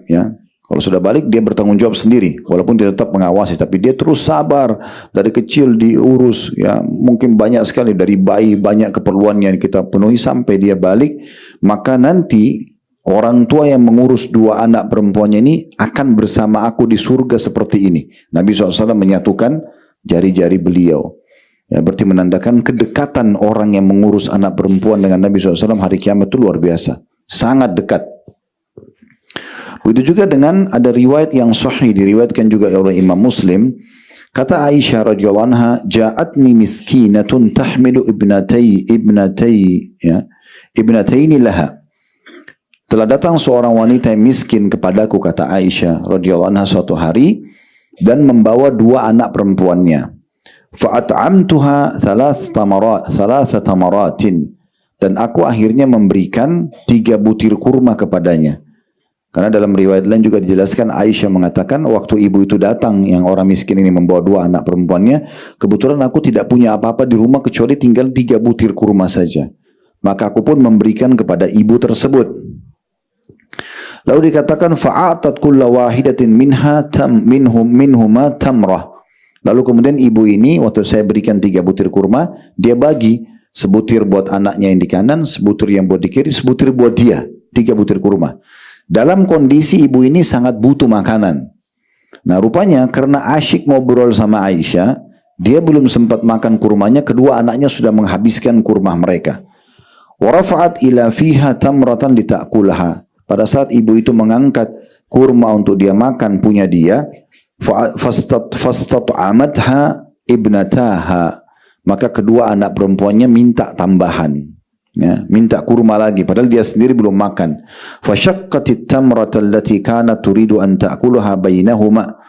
ya. Kalau sudah balik dia bertanggung jawab sendiri, walaupun dia tetap mengawasi, tapi dia terus sabar dari kecil diurus, ya, mungkin banyak sekali dari bayi banyak keperluan yang kita penuhi sampai dia balik, maka nanti orang tua yang mengurus dua anak perempuannya ini akan bersama aku di surga seperti ini. Nabi SAW menyatukan jari-jari beliau. Ya, berarti menandakan kedekatan orang yang mengurus anak perempuan dengan Nabi SAW hari kiamat itu luar biasa. Sangat dekat. Begitu juga dengan ada riwayat yang sahih, diriwayatkan juga oleh Imam Muslim. Kata Aisyah radhiyallahu anha, "Ja'atni miskinatun tahmilu ibnataini laha." Telah datang seorang wanita yang miskin kepadaku, kata Aisyah radhiyallahu anha, suatu hari dan membawa dua anak perempuannya. Fa'at'amtuha thalatha tamaratin, dan aku akhirnya memberikan 3 butir kurma kepadanya. Karena dalam riwayat lain juga dijelaskan, Aisyah mengatakan waktu ibu itu datang yang orang miskin ini membawa 2 anak perempuannya, kebetulan aku tidak punya apa-apa di rumah kecuali tinggal 3 butir kurma saja. Maka aku pun memberikan kepada ibu tersebut. Lalu dikatakan fa'atat kulla wahidatin minhuma tamrah. Lalu kemudian ibu ini waktu saya berikan 3 butir kurma, dia bagi sebutir buat anaknya yang di kanan, sebutir yang buat di kiri, sebutir buat dia, 3 butir kurma. Dalam kondisi ibu ini sangat butuh makanan. Nah, rupanya karena asyik ngobrol sama Aisyah, dia belum sempat makan kurmanya, kedua anaknya sudah menghabiskan kurma mereka. Wa rafa'at ila fiha tamratan litakulaha. Pada saat ibu itu mengangkat kurma untuk dia makan punya dia, fastat'amatha ibnataha, maka kedua anak perempuannya minta tambahan, ya, minta kurma lagi padahal dia sendiri belum makan. Fashaqqatit tamrata allati kanat turidu an ta'kulaha bainahuma.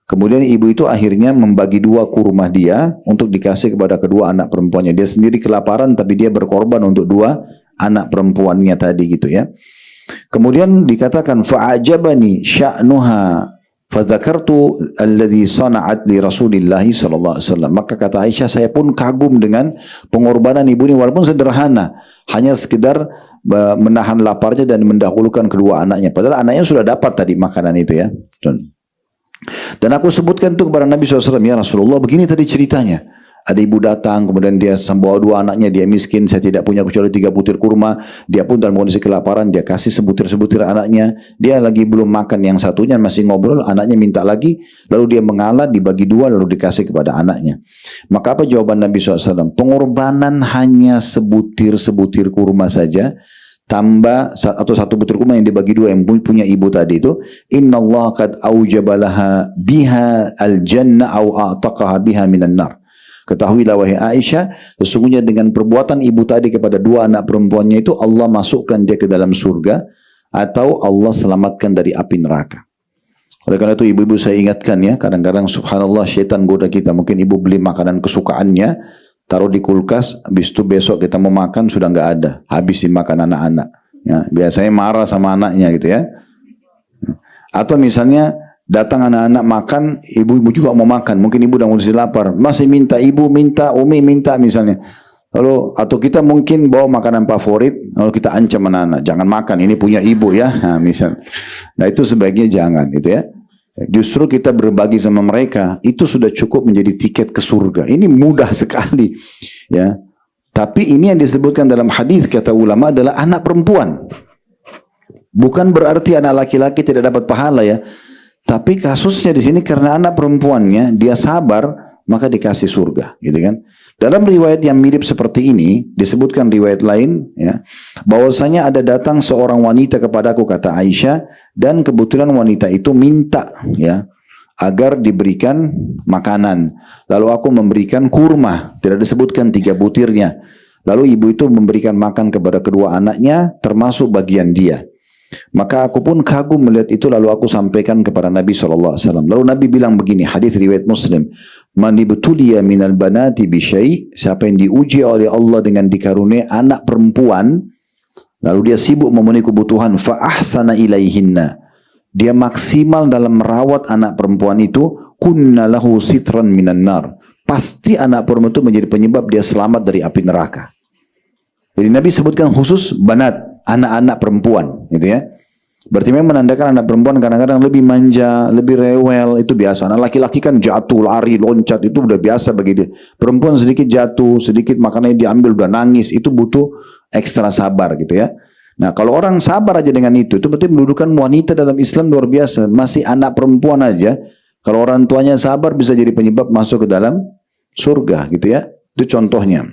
Kemudian ibu itu akhirnya membagi 2 kurma dia untuk dikasih kepada kedua anak perempuannya. Dia sendiri kelaparan tapi dia berkorban untuk 2 anak perempuannya tadi gitu ya. Kemudian dikatakan fa'ajabani sya'nuha fadzakartu alladhi sana'at li Rasulillah sallallahu alaihi wasallam. Maka kata Aisyah, saya pun kagum dengan pengorbanan ibu ini walaupun sederhana, hanya sekedar menahan laparnya dan mendahulukan kedua anaknya. Padahal anaknya sudah dapat tadi makanan itu ya. Dan aku sebutkan itu kepada Nabi SAW, ya Rasulullah, begini tadi ceritanya. Ada ibu datang, kemudian dia membawa 2 anaknya, dia miskin, saya tidak punya kecuali 3 butir kurma. Dia pun dalam kondisi kelaparan, dia kasih sebutir-sebutir anaknya. Dia lagi belum makan, yang satunya masih ngobrol, anaknya minta lagi, lalu dia mengalah, dibagi 2, lalu dikasih kepada anaknya. Maka apa jawaban Nabi SAW? Pengorbanan hanya sebutir-sebutir kurma saja, tambah atau 1 butir kurma yang dibagi 2 yang punya ibu tadi itu, innallaha qad aujabalaha biha al-jannah au a'taqaha biha minan nar. Ketahuilah wahai Aisyah, sesungguhnya dengan perbuatan ibu tadi kepada 2 anak perempuannya itu, Allah masukkan dia ke dalam surga atau Allah selamatkan dari api neraka. Oleh karena itu ibu-ibu saya ingatkan ya, kadang-kadang subhanallah syaitan goda kita. Mungkin ibu beli makanan kesukaannya, taruh di kulkas, habis itu besok kita mau makan sudah nggak ada, habis dimakan anak-anak. Ya, biasanya marah sama anaknya gitu ya. Atau misalnya datang anak-anak makan, ibu-ibu juga mau makan. Mungkin ibu udah mulai lapar, masih minta, ibu minta, umi minta misalnya. Lalu atau kita mungkin bawa makanan favorit, lalu kita ancam anak-anak, jangan makan, ini punya ibu ya. Nah, misal. Nah, itu sebaiknya jangan gitu ya. Justru kita berbagi sama mereka, itu sudah cukup menjadi tiket ke surga. Ini mudah sekali ya. Tapi ini yang disebutkan dalam hadis kata ulama adalah anak perempuan. Bukan berarti anak laki-laki tidak dapat pahala ya. Tapi kasusnya di sini karena anak perempuannya dia sabar, maka dikasih surga, gitu kan. Dalam riwayat yang mirip seperti ini disebutkan riwayat lain, ya, bahwasanya ada datang seorang wanita kepadaku, kata Aisyah, dan kebetulan wanita itu minta, ya, agar diberikan makanan. Lalu aku memberikan kurma, tidak disebutkan 3 butirnya. Lalu ibu itu memberikan makan kepada kedua anaknya, termasuk bagian dia. Maka aku pun kagum melihat itu, lalu aku sampaikan kepada Nabi SAW. Lalu Nabi bilang begini, hadis riwayat Muslim, "Man ibtuliya minal banati bisyai", siapa yang diuji oleh Allah dengan dikaruniai anak perempuan, lalu dia sibuk memenuhi kebutuhan, fa ahsana ilaihinna, dia maksimal dalam merawat anak perempuan itu, kunna lahu sitran minan nar, pasti anak perempuan itu menjadi penyebab dia selamat dari api neraka. Jadi Nabi sebutkan khusus banat, anak-anak perempuan, gitu ya. Berarti memang menandakan anak perempuan kadang-kadang lebih manja, lebih rewel, itu biasa. Anak laki-laki kan jatuh, lari, loncat, itu udah biasa bagi dia. Perempuan sedikit jatuh, sedikit makanannya diambil, udah nangis, itu butuh ekstra sabar, gitu ya. Nah, kalau orang sabar aja dengan itu berarti mendudukan wanita dalam Islam luar biasa. Masih anak perempuan aja, kalau orang tuanya sabar bisa jadi penyebab masuk ke dalam surga, gitu ya. Itu contohnya.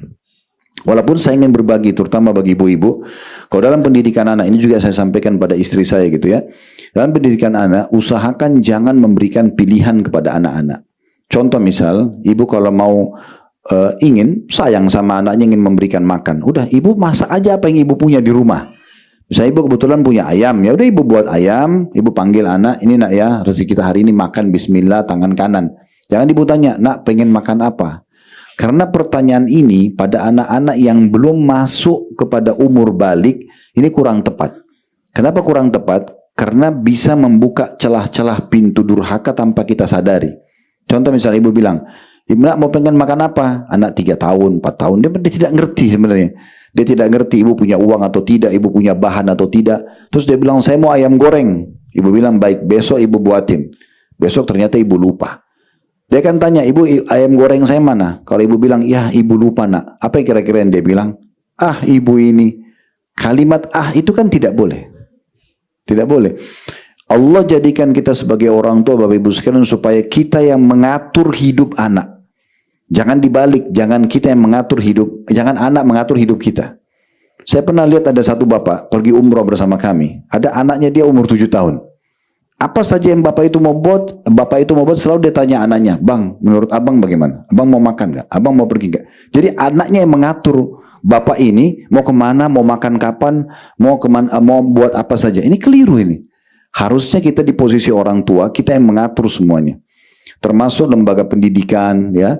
Walaupun saya ingin berbagi, terutama bagi ibu-ibu, kalau dalam pendidikan anak, ini juga saya sampaikan pada istri saya, gitu ya. Dalam pendidikan anak, usahakan jangan memberikan pilihan kepada anak-anak. Contoh misal, ibu kalau mau ingin sayang sama anaknya, ingin memberikan makan, udah ibu masak aja apa yang ibu punya di rumah. Misalnya ibu kebetulan punya ayam, ya udah ibu buat ayam, ibu panggil anak, ini nak ya, rezeki kita hari ini makan bismillah tangan kanan. Jangan ibu tanya, nak pengen makan apa? Karena pertanyaan ini pada anak-anak yang belum masuk kepada umur balik, ini kurang tepat. Kenapa kurang tepat? Karena bisa membuka celah-celah pintu durhaka tanpa kita sadari. Contoh misalnya ibu bilang, ibu nak mau pengen makan apa? Anak 3 tahun, 4 tahun, dia tidak ngerti sebenarnya. Dia tidak ngerti ibu punya uang atau tidak, ibu punya bahan atau tidak. Terus dia bilang, saya mau ayam goreng. Ibu bilang, baik, besok ibu buatin. Besok ternyata ibu lupa. Dia akan tanya, ibu ayam goreng saya mana? Kalau ibu bilang, ya ibu lupa nak. Apa yang kira-kira yang dia bilang? Ah ibu ini. Kalimat ah itu kan tidak boleh. Tidak boleh. Allah jadikan kita sebagai orang tua, Bapak Ibu sekalian, supaya kita yang mengatur hidup anak. Jangan dibalik, jangan kita yang mengatur hidup, jangan anak mengatur hidup kita. Saya pernah lihat ada satu bapak pergi umroh bersama kami. Ada anaknya, dia umur 7 tahun. Apa saja yang bapak itu mau buat selalu dia tanya anaknya, bang, menurut abang bagaimana? Abang mau makan nggak? Abang mau pergi nggak? Jadi anaknya yang mengatur bapak ini mau kemana, mau makan kapan, mau kemana, mau buat apa saja. Ini keliru ini. Harusnya kita di posisi orang tua, kita yang mengatur semuanya. Termasuk lembaga pendidikan, ya.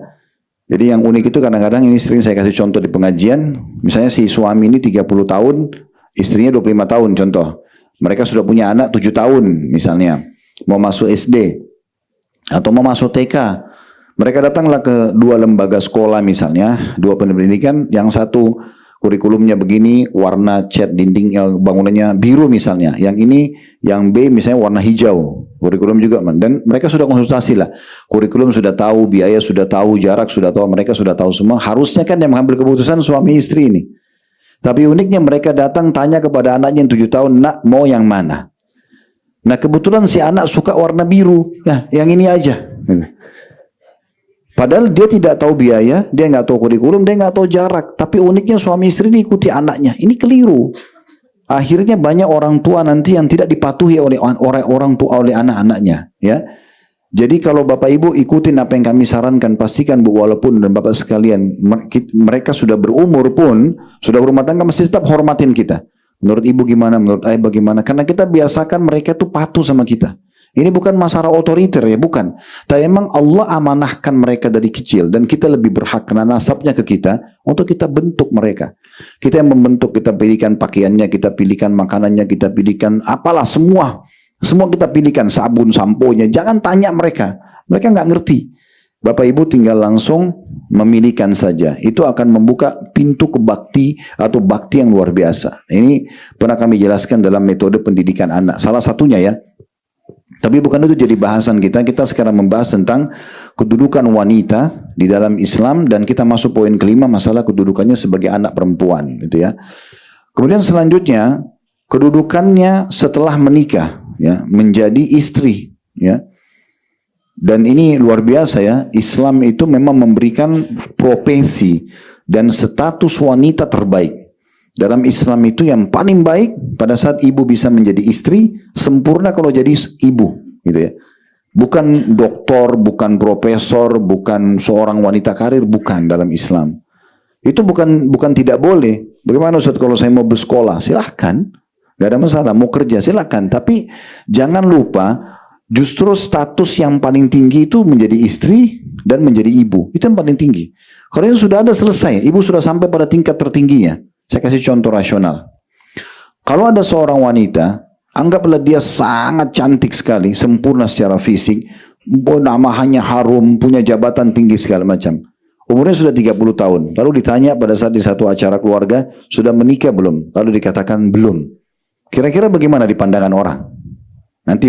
Jadi yang unik itu kadang-kadang ini sering saya kasih contoh di pengajian. Misalnya si suami ini 30 tahun, istrinya 25 tahun contoh. Mereka sudah punya anak 7 tahun misalnya. Mau masuk SD. Atau mau masuk TK. Mereka datanglah ke 2 lembaga sekolah misalnya. 2 pendidikan. Yang satu kurikulumnya begini, warna cat dinding bangunannya biru misalnya. Yang ini, yang B misalnya warna hijau. Kurikulum juga, dan mereka sudah konsultasi lah. Kurikulum sudah tahu, biaya sudah tahu, jarak sudah tahu, mereka sudah tahu semua. Harusnya kan yang mengambil keputusan suami istri ini. Tapi uniknya mereka datang tanya kepada anaknya yang 7 tahun, nak mau yang mana? Nah kebetulan si anak suka warna biru, nah yang ini aja. Padahal dia tidak tahu biaya, dia nggak tahu kurikulum, dia nggak tahu jarak. Tapi uniknya suami istri ini ikuti anaknya. Ini keliru. Akhirnya banyak orang tua nanti yang tidak dipatuhi oleh orang tua, oleh anak-anaknya. Ya, jadi kalau bapak ibu ikutin apa yang kami sarankan, pastikan bu, walaupun dan bapak sekalian mereka sudah berumur pun, sudah berumah tangga, mesti tetap hormatin kita. Menurut ibu gimana, menurut ayah bagaimana? Karena kita biasakan mereka tuh patuh sama kita. Ini bukan masalah otoriter ya, bukan. Tapi memang Allah amanahkan mereka dari kecil dan kita lebih berhak karena nasabnya ke kita untuk kita bentuk mereka. Kita yang membentuk, kita pilihkan pakaiannya, kita pilihkan makanannya, kita pilihkan apalah semua. Semua kita pilihkan, sabun, samponya. Jangan tanya mereka. Mereka nggak ngerti. Bapak Ibu tinggal langsung memilihkan saja. Itu akan membuka pintu ke bakti atau bakti yang luar biasa. Ini pernah kami jelaskan dalam metode pendidikan anak. Salah satunya ya. Tapi bukan itu jadi bahasan kita. Kita sekarang membahas tentang kedudukan wanita di dalam Islam. Dan kita masuk poin kelima, masalah kedudukannya sebagai anak perempuan. Gitu ya. Kemudian selanjutnya, kedudukannya setelah menikah. Ya, menjadi istri. Ya. Dan ini luar biasa ya, Islam itu memang memberikan profesi dan status wanita terbaik. Dalam Islam itu yang paling baik pada saat ibu bisa menjadi istri, sempurna kalau jadi ibu, gitu ya. Bukan doktor, bukan profesor, bukan seorang wanita karir, bukan dalam Islam. Itu bukan tidak boleh. Bagaimana Ustaz kalau saya mau bersekolah? Silahkan, gak ada masalah. Mau kerja silahkan, tapi jangan lupa justru status yang paling tinggi itu menjadi istri dan menjadi ibu. Itu yang paling tinggi. Kalau yang sudah ada selesai, ibu sudah sampai pada tingkat tertingginya. Saya kasih contoh rasional. Kalau ada seorang wanita, anggaplah dia sangat cantik sekali, sempurna secara fisik, namanya harum, punya jabatan tinggi segala macam. Umurnya sudah 30 tahun. Lalu ditanya pada saat di satu acara keluarga, sudah menikah belum? Lalu dikatakan belum. Kira-kira bagaimana di pandangan orang? Nanti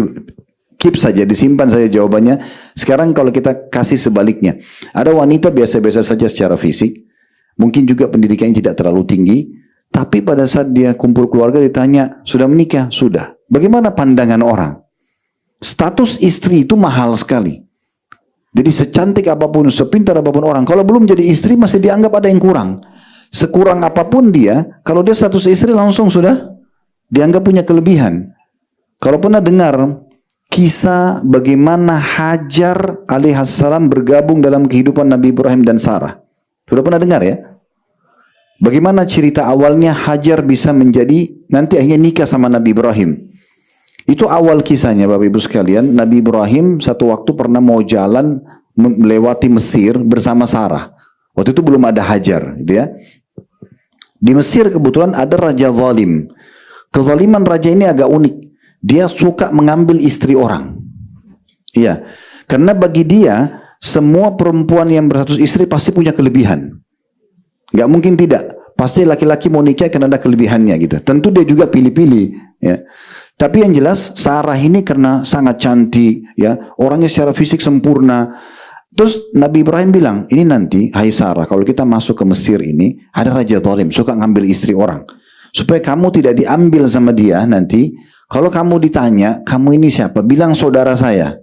keep saja, disimpan saja jawabannya. Sekarang kalau kita kasih sebaliknya. Ada wanita biasa-biasa saja secara fisik. Mungkin juga pendidikannya tidak terlalu tinggi. Tapi pada saat dia kumpul keluarga ditanya, sudah menikah? Sudah. Bagaimana pandangan orang? Status istri itu mahal sekali. Jadi secantik apapun, sepintar apapun orang, kalau belum jadi istri masih dianggap ada yang kurang. Sekurang apapun dia, kalau dia status istri langsung sudah dianggap punya kelebihan. Kalau pernah dengar kisah bagaimana Hajar alaihissalam bergabung dalam kehidupan Nabi Ibrahim dan Sarah. Sudah pernah dengar ya? Bagaimana cerita awalnya Hajar bisa menjadi, nanti akhirnya nikah sama Nabi Ibrahim. Itu awal kisahnya Bapak Ibu sekalian. Nabi Ibrahim satu waktu pernah mau jalan melewati Mesir bersama Sarah. Waktu itu belum ada Hajar, gitu ya. Di Mesir kebetulan ada raja zalim. Kezaliman raja ini agak unik. Dia suka mengambil istri orang. Iya, karena bagi dia semua perempuan yang berstatus istri pasti punya kelebihan. Gak mungkin tidak. Pasti laki-laki mau nikah karena ada kelebihannya gitu. Tentu dia juga pilih-pilih. Ya. Tapi yang jelas Sarah ini karena sangat cantik, ya, orangnya secara fisik sempurna. Terus Nabi Ibrahim bilang, ini nanti, hai Sarah, kalau kita masuk ke Mesir ini ada raja zalim, suka ngambil istri orang. Supaya kamu tidak diambil sama dia nanti. Kalau kamu ditanya, kamu ini siapa? Bilang saudara saya.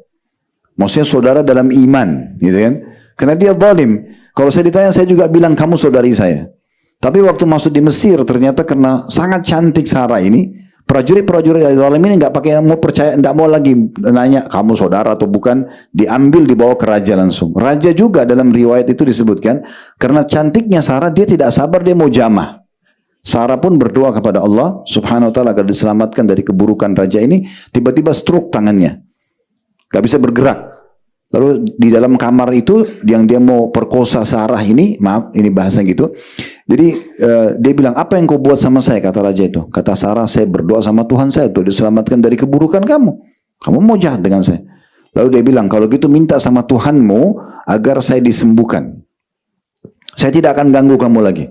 Maksudnya saudara dalam iman, gitu kan? Karena dia zalim. Kalau saya ditanya, saya juga bilang kamu saudari saya. Tapi waktu masuk di Mesir, ternyata karena sangat cantik Sarah ini, prajurit-prajurit zalim ini nggak pakai mau percaya, nggak mau lagi nanya kamu saudara atau bukan, diambil dibawa ke raja langsung. Raja juga dalam riwayat itu disebutkan karena cantiknya Sarah dia tidak sabar, dia mau jamah. Sarah pun berdoa kepada Allah Subhanahu wa taala agar diselamatkan dari keburukan raja ini. Tiba-tiba stroke tangannya, nggak bisa bergerak. Lalu di dalam kamar itu yang dia mau perkosa Sarah ini, maaf ini bahasa gitu. Jadi dia bilang, apa yang kau buat sama saya? Kata raja itu. Kata Sarah, saya berdoa sama Tuhan saya untuk diselamatkan dari keburukan kamu. Kamu mau jahat dengan saya. Lalu dia bilang, kalau gitu minta sama Tuhanmu agar saya disembuhkan. Saya tidak akan ganggu kamu lagi.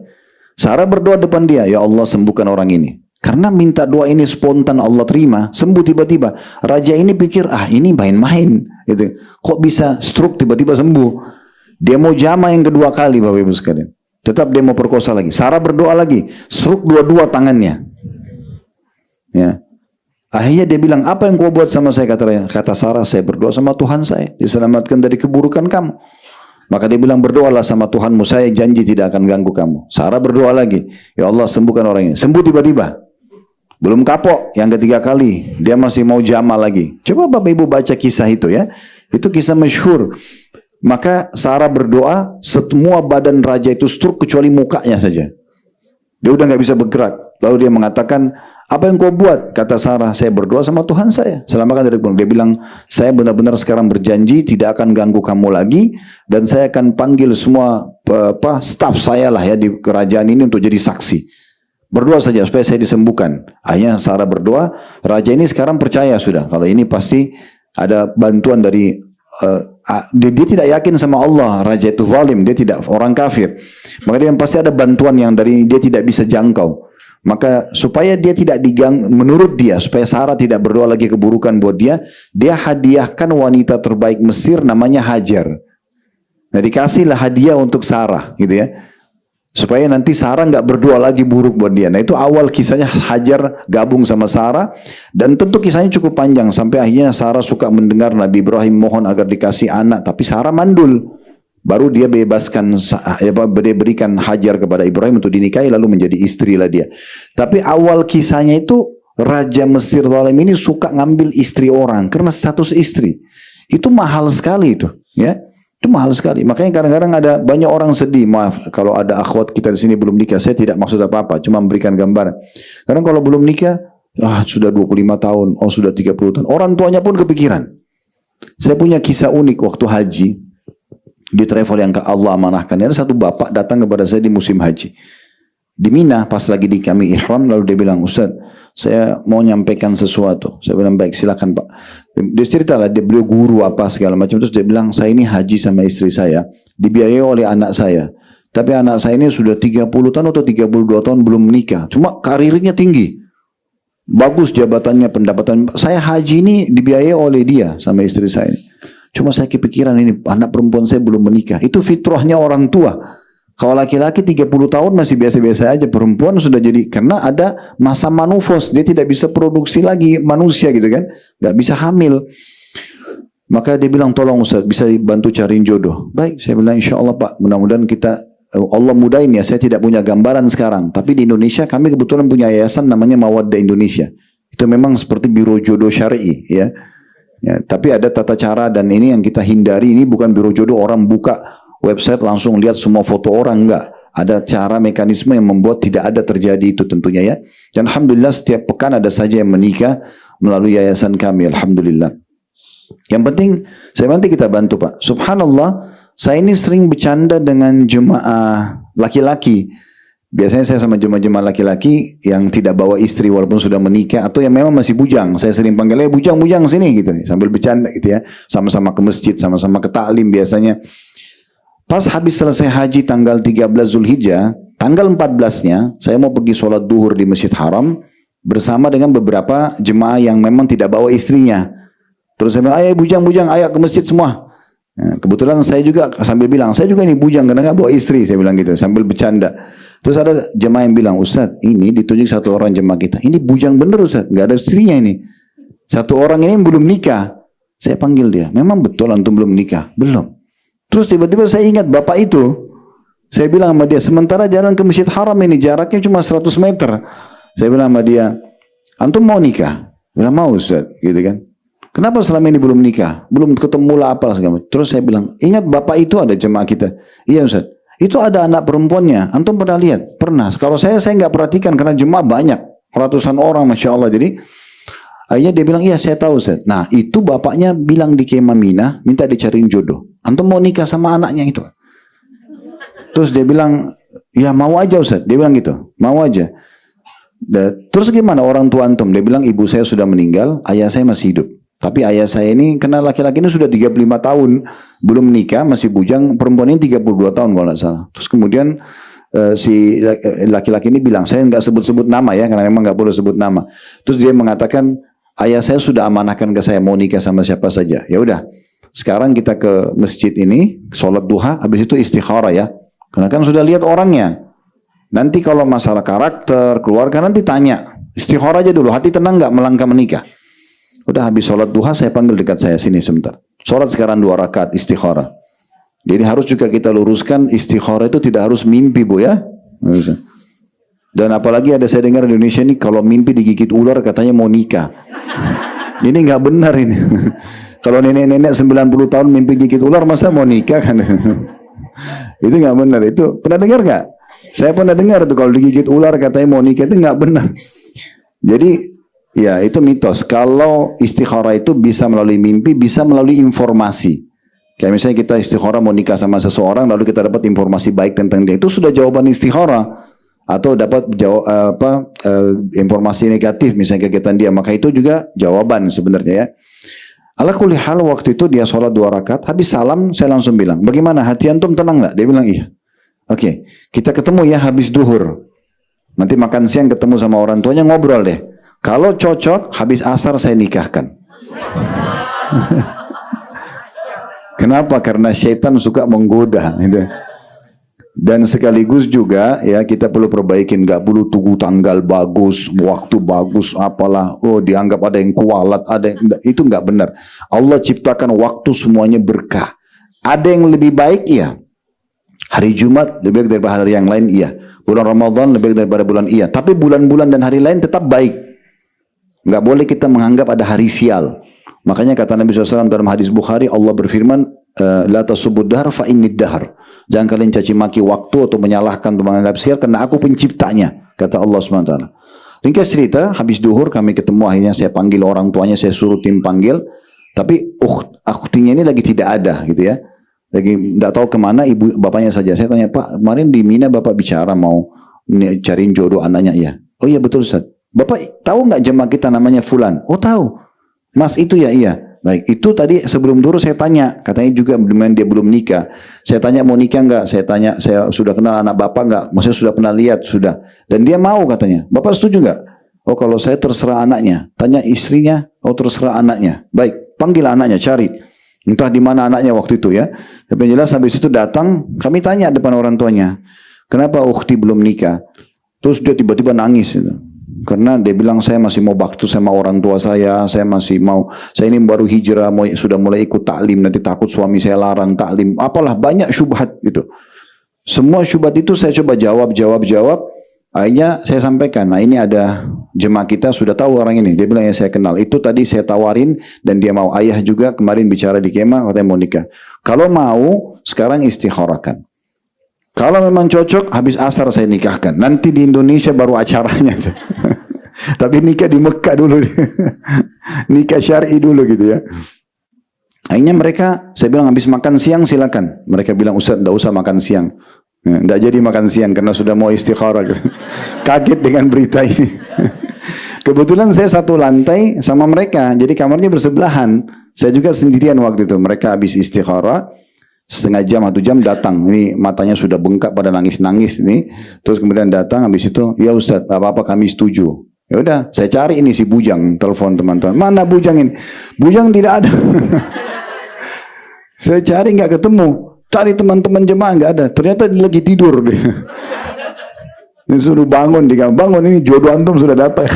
Sarah berdoa depan dia, ya Allah sembuhkan orang ini. Karena minta doa ini spontan Allah terima, sembuh tiba-tiba. Raja ini pikir, ini main-main. Gitu. Kok bisa stroke tiba-tiba sembuh? Dia mau jama yang kedua kali Bapak Ibu sekalian. Tetap dia mau perkosa lagi. Sarah berdoa lagi, stroke dua-dua tangannya. Ya. Akhirnya dia bilang, apa yang kau buat sama saya? Kata Sarah, saya berdoa sama Tuhan saya, diselamatkan dari keburukan kamu. Maka dia bilang, berdoalah sama Tuhanmu, saya janji tidak akan ganggu kamu. Sarah berdoa lagi, ya Allah sembuhkan orang ini. Sembuh tiba-tiba. Belum kapok, yang ketiga kali dia masih mau jama lagi. Coba Bapak Ibu baca kisah itu ya. Itu kisah masyhur. Maka Sarah berdoa, semua badan raja itu stroke kecuali mukanya saja. Dia udah nggak bisa bergerak. Lalu dia mengatakan, apa yang kau buat? Kata Sarah, saya berdoa sama Tuhan saya, selamatkan dari keburukan. Dia bilang, saya benar-benar sekarang berjanji tidak akan ganggu kamu lagi, dan saya akan panggil semua staf saya lah ya di kerajaan ini untuk jadi saksi. Berdoa saja supaya saya disembuhkan. Akhirnya Sarah berdoa, raja ini sekarang percaya sudah, kalau ini pasti ada bantuan dari dia tidak yakin sama Allah, raja itu zalim, dia tidak orang kafir. Maka dia pasti ada bantuan yang dari dia tidak bisa jangkau. Maka supaya dia tidak diganggu, menurut dia supaya Sarah tidak berdoa lagi keburukan buat dia hadiahkan wanita terbaik Mesir namanya Hajar. Nah dikasihlah hadiah untuk Sarah, gitu ya. Supaya nanti Sarah nggak berdoa lagi buruk buat dia. Nah itu awal kisahnya Hajar gabung sama Sarah. Dan tentu kisahnya cukup panjang. Sampai akhirnya Sarah suka mendengar Nabi Ibrahim mohon agar dikasih anak. Tapi Sarah mandul. Baru dia bebaskan, berikan Hajar kepada Ibrahim untuk dinikahi, lalu menjadi istri lah dia. Tapi awal kisahnya itu Raja Mesir zalim ini suka ngambil istri orang karena status istri. Itu mahal sekali itu, ya. Itu mahal sekali. Makanya kadang-kadang ada banyak orang sedih. Maaf kalau ada akhwat kita di sini belum nikah. Saya tidak maksud apa-apa, cuma memberikan gambaran. Karena kalau belum nikah, sudah 25 tahun, sudah 30 tahun. Orang tuanya pun kepikiran. Saya punya kisah unik waktu haji. Di travel yang Allah amanahkan, ada satu bapak datang kepada saya di musim haji di Mina pas lagi di kami ihram, lalu dia bilang, Ustaz, saya mau nyampaikan sesuatu. Saya bilang, baik silakan Pak. Dia cerita lah, beliau guru apa segala macam. Terus dia bilang, saya ini haji sama istri saya, dibiayai oleh anak saya. Tapi anak saya ini sudah 30 tahun atau 32 tahun belum menikah. Cuma karirnya tinggi, bagus jabatannya, pendapatan. Saya haji ini dibiayai oleh dia sama istri saya ini. Cuma saya kepikiran ini anak perempuan saya belum menikah. Itu fitrahnya orang tua. Kalau laki-laki 30 tahun masih biasa-biasa aja. Perempuan sudah jadi, karena ada masa manufos. Dia tidak bisa produksi lagi manusia gitu kan. Gak bisa hamil. Maka dia bilang, tolong Ustaz, bisa bantu cariin jodoh. Baik, saya bilang insya Allah Pak. Mudah-mudahan Allah mudahin ya. Saya tidak punya gambaran sekarang. Tapi di Indonesia kami kebetulan punya yayasan namanya Mawaddah Indonesia. Itu memang seperti biro jodoh syar'i ya. Ya, tapi ada tata cara dan ini yang kita hindari. Ini bukan biro jodoh orang buka website langsung lihat semua foto orang, enggak. Ada cara mekanisme yang membuat tidak ada terjadi itu tentunya ya. Dan Alhamdulillah setiap pekan ada saja yang menikah melalui yayasan kami, Alhamdulillah. Yang penting, nanti kita bantu Pak. Subhanallah, saya ini sering bercanda dengan jemaah laki-laki. Biasanya saya sama jemaah-jemaah laki-laki yang tidak bawa istri walaupun sudah menikah atau yang memang masih bujang. Saya sering panggil, bujang-bujang sini gitu, sambil bercanda gitu ya. Sama-sama ke masjid, sama-sama ke taklim biasanya. Pas habis selesai haji tanggal 13 Zulhijjah, tanggal 14-nya saya mau pergi sholat duhur di Masjid Haram bersama dengan beberapa jemaah yang memang tidak bawa istrinya. Terus saya bilang, ayo bujang-bujang, ayo ke masjid semua. Nah, kebetulan saya juga sambil bilang, saya juga ini bujang karena nggak bawa istri, saya bilang gitu sambil bercanda. Terus ada jemaah yang bilang, Ustaz, ini ditunjuk satu orang jemaah kita. Ini bujang bener Ustaz, nggak ada istrinya ini. Satu orang ini belum nikah. Saya panggil dia, memang betul antum belum nikah? Belum. Terus tiba-tiba saya ingat bapak itu. Saya bilang sama dia, sementara jalan ke Masjid Haram ini jaraknya cuma 100 meter. Saya bilang sama dia, antum mau nikah? Bilang mau Ustaz, gitu kan. Kenapa selama ini belum nikah? Belum ketemu lah apa segala. Terus saya bilang, ingat bapak itu ada jemaah kita. Iya Ustaz. Itu ada anak perempuannya. Antum pernah lihat? Pernah. Kalau saya nggak perhatikan karena jemaah banyak. Ratusan orang Masya Allah. Jadi akhirnya dia bilang, iya saya tahu Ustaz. Nah itu bapaknya bilang di Kemah Mina, minta dicariin jodoh. Antum mau nikah sama anaknya itu. Terus dia bilang, ya mau aja Ustaz. Dia bilang gitu, mau aja. Terus gimana orang tua antum? Dia bilang ibu saya sudah meninggal, ayah saya masih hidup. Tapi ayah saya ini, karena laki-laki ini sudah 35 tahun, belum menikah, masih bujang, perempuan ini 32 tahun kalau tidak salah. Terus kemudian si laki-laki ini bilang, saya nggak sebut-sebut nama ya, karena memang nggak boleh sebut nama. Terus dia mengatakan, ayah saya sudah amanahkan ke saya, mau nikah sama siapa saja. Ya udah, sekarang kita ke masjid ini, sholat duha, habis itu istikharah ya. Karena kan sudah lihat orangnya. Nanti kalau masalah karakter, keluarga nanti tanya. Istikharah aja dulu, hati tenang nggak melangkah menikah. Udah habis sholat duha saya panggil dekat saya sini sebentar. Sholat sekarang 2 rakaat istikharah. Jadi harus juga kita luruskan istikharah itu tidak harus mimpi Bu ya. Dan apalagi ada saya dengar di Indonesia ini kalau mimpi digigit ular katanya mau nikah. Ini nggak benar ini. Kalau nenek-nenek 90 tahun mimpi gigit ular masa mau nikah kan? Itu nggak benar. Itu pernah dengar nggak? Saya pernah dengar tuh kalau digigit ular katanya mau nikah itu nggak benar. Jadi ya itu mitos. Kalau istikharah itu bisa melalui mimpi, bisa melalui informasi. Kayak misalnya kita istikharah mau nikah sama seseorang, lalu kita dapat informasi baik tentang dia, itu sudah jawaban istikharah. Atau dapat informasi negatif misalnya kegiatan dia, maka itu juga jawaban sebenarnya ya. Ala kulli hal waktu itu dia sholat 2 rakaat, habis salam saya langsung bilang, bagaimana hati antum tenang nggak? Dia bilang iya. Oke, kita ketemu ya habis duhur. Nanti makan siang ketemu sama orang tuanya ngobrol deh. Kalau cocok, habis asar saya nikahkan. Kenapa? Karena syaitan suka menggoda. Gitu. Dan sekaligus juga ya kita perlu perbaikin, nggak perlu tunggu tanggal bagus, waktu bagus, apalah, oh dianggap ada yang kualat, ada yang, itu nggak benar. Allah ciptakan waktu semuanya berkah. Ada yang lebih baik, iya. Hari Jumat lebih baik daripada hari yang lain, iya. Bulan Ramadan lebih baik daripada bulan, iya. Tapi bulan-bulan dan hari lain tetap baik. Nggak boleh kita menganggap ada hari sial. Makanya kata Nabi SAW dalam hadis Bukhari, Allah berfirman, la tasubud dahr fa innid dahr. Jangan kalian caci maki waktu atau menyalahkan atau menganggap sial karena aku penciptanya, kata Allah SWT. Ringkas cerita, habis duhur kami ketemu, akhirnya saya panggil orang tuanya, saya suruh tim panggil, tapi ukhtinya ini lagi tidak ada gitu ya. Lagi tidak tahu kemana, ibu bapaknya saja. Saya tanya, Pak, kemarin di Mina Bapak bicara mau cariin jodoh anaknya, ya. Oh iya betul Ustaz. Bapak tahu nggak jemaah kita namanya Fulan? Oh tahu. Mas itu ya, iya. Baik, itu tadi sebelum dulu saya tanya, katanya juga dia belum nikah. Saya tanya mau nikah enggak? Saya tanya, saya sudah kenal anak bapak enggak? Maksudnya sudah pernah lihat, sudah. Dan dia mau katanya. Bapak setuju enggak? Oh kalau saya terserah anaknya. Tanya istrinya, oh terserah anaknya. Baik, panggil anaknya, cari. Entah di mana anaknya waktu itu ya. Tapi yang jelas habis itu datang, kami tanya depan orang tuanya, kenapa ukhti belum nikah? Terus dia tiba-tiba nangis. Karena dia bilang saya masih mau bakti sama orang tua saya masih mau, saya ini baru hijrah, sudah mulai ikut taklim, nanti takut suami saya larang taklim, apalah banyak syubhat gitu. Semua syubhat itu saya coba jawab. Akhirnya saya sampaikan, nah ini ada jemaah kita sudah tahu orang ini, dia bilang ya saya kenal, itu tadi saya tawarin dan dia mau. Ayah juga kemarin bicara di kemah katanya mau nikah. Kalau mau sekarang istikharahkan. Kalau memang cocok, habis asar saya nikahkan. Nanti di Indonesia baru acaranya. Tapi nikah di Mekah dulu. Nikah syar'i dulu gitu ya. Akhirnya mereka, saya bilang habis makan siang silakan. Mereka bilang Ustaz tidak usah makan siang. Tidak jadi makan siang karena sudah mau istikharah. Kaget dengan berita ini. Kebetulan saya satu lantai sama mereka. Jadi kamarnya bersebelahan. Saya juga sendirian waktu itu. Mereka habis istikharah. Setengah jam, 1 jam datang. Ini matanya sudah bengkak pada nangis-nangis ini. Terus kemudian datang habis itu, ya Ustaz, apa-apa kami setuju. Ya udah, saya cari ini si Bujang, telepon teman-teman. Mana Bujang ini? Bujang tidak ada. Saya cari nggak ketemu. Cari teman-teman jemaah nggak ada. Ternyata dia lagi tidur dia. Disuruh bangun, bangun ini jodoh antum sudah datang.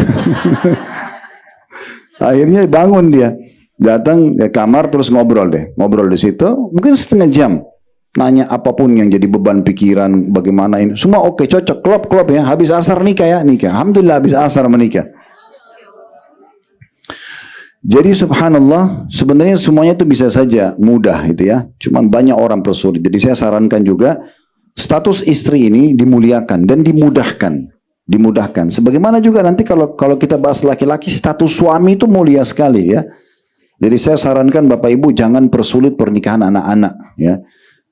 Akhirnya bangun dia. Datang ke kamar terus ngobrol di situ mungkin setengah jam, nanya apapun yang jadi beban pikiran, bagaimana ini semua oke, cocok, klop ya. Habis asar nikah ya, nikah. Alhamdulillah habis asar menikah. Jadi subhanallah, sebenarnya semuanya itu bisa saja mudah gitu ya, cuman banyak orang persulit. Jadi saya sarankan juga status istri ini dimuliakan dan dimudahkan. Sebagaimana juga nanti kalau kita bahas laki-laki, status suami itu mulia sekali ya. Jadi saya sarankan Bapak Ibu jangan persulit pernikahan anak-anak ya.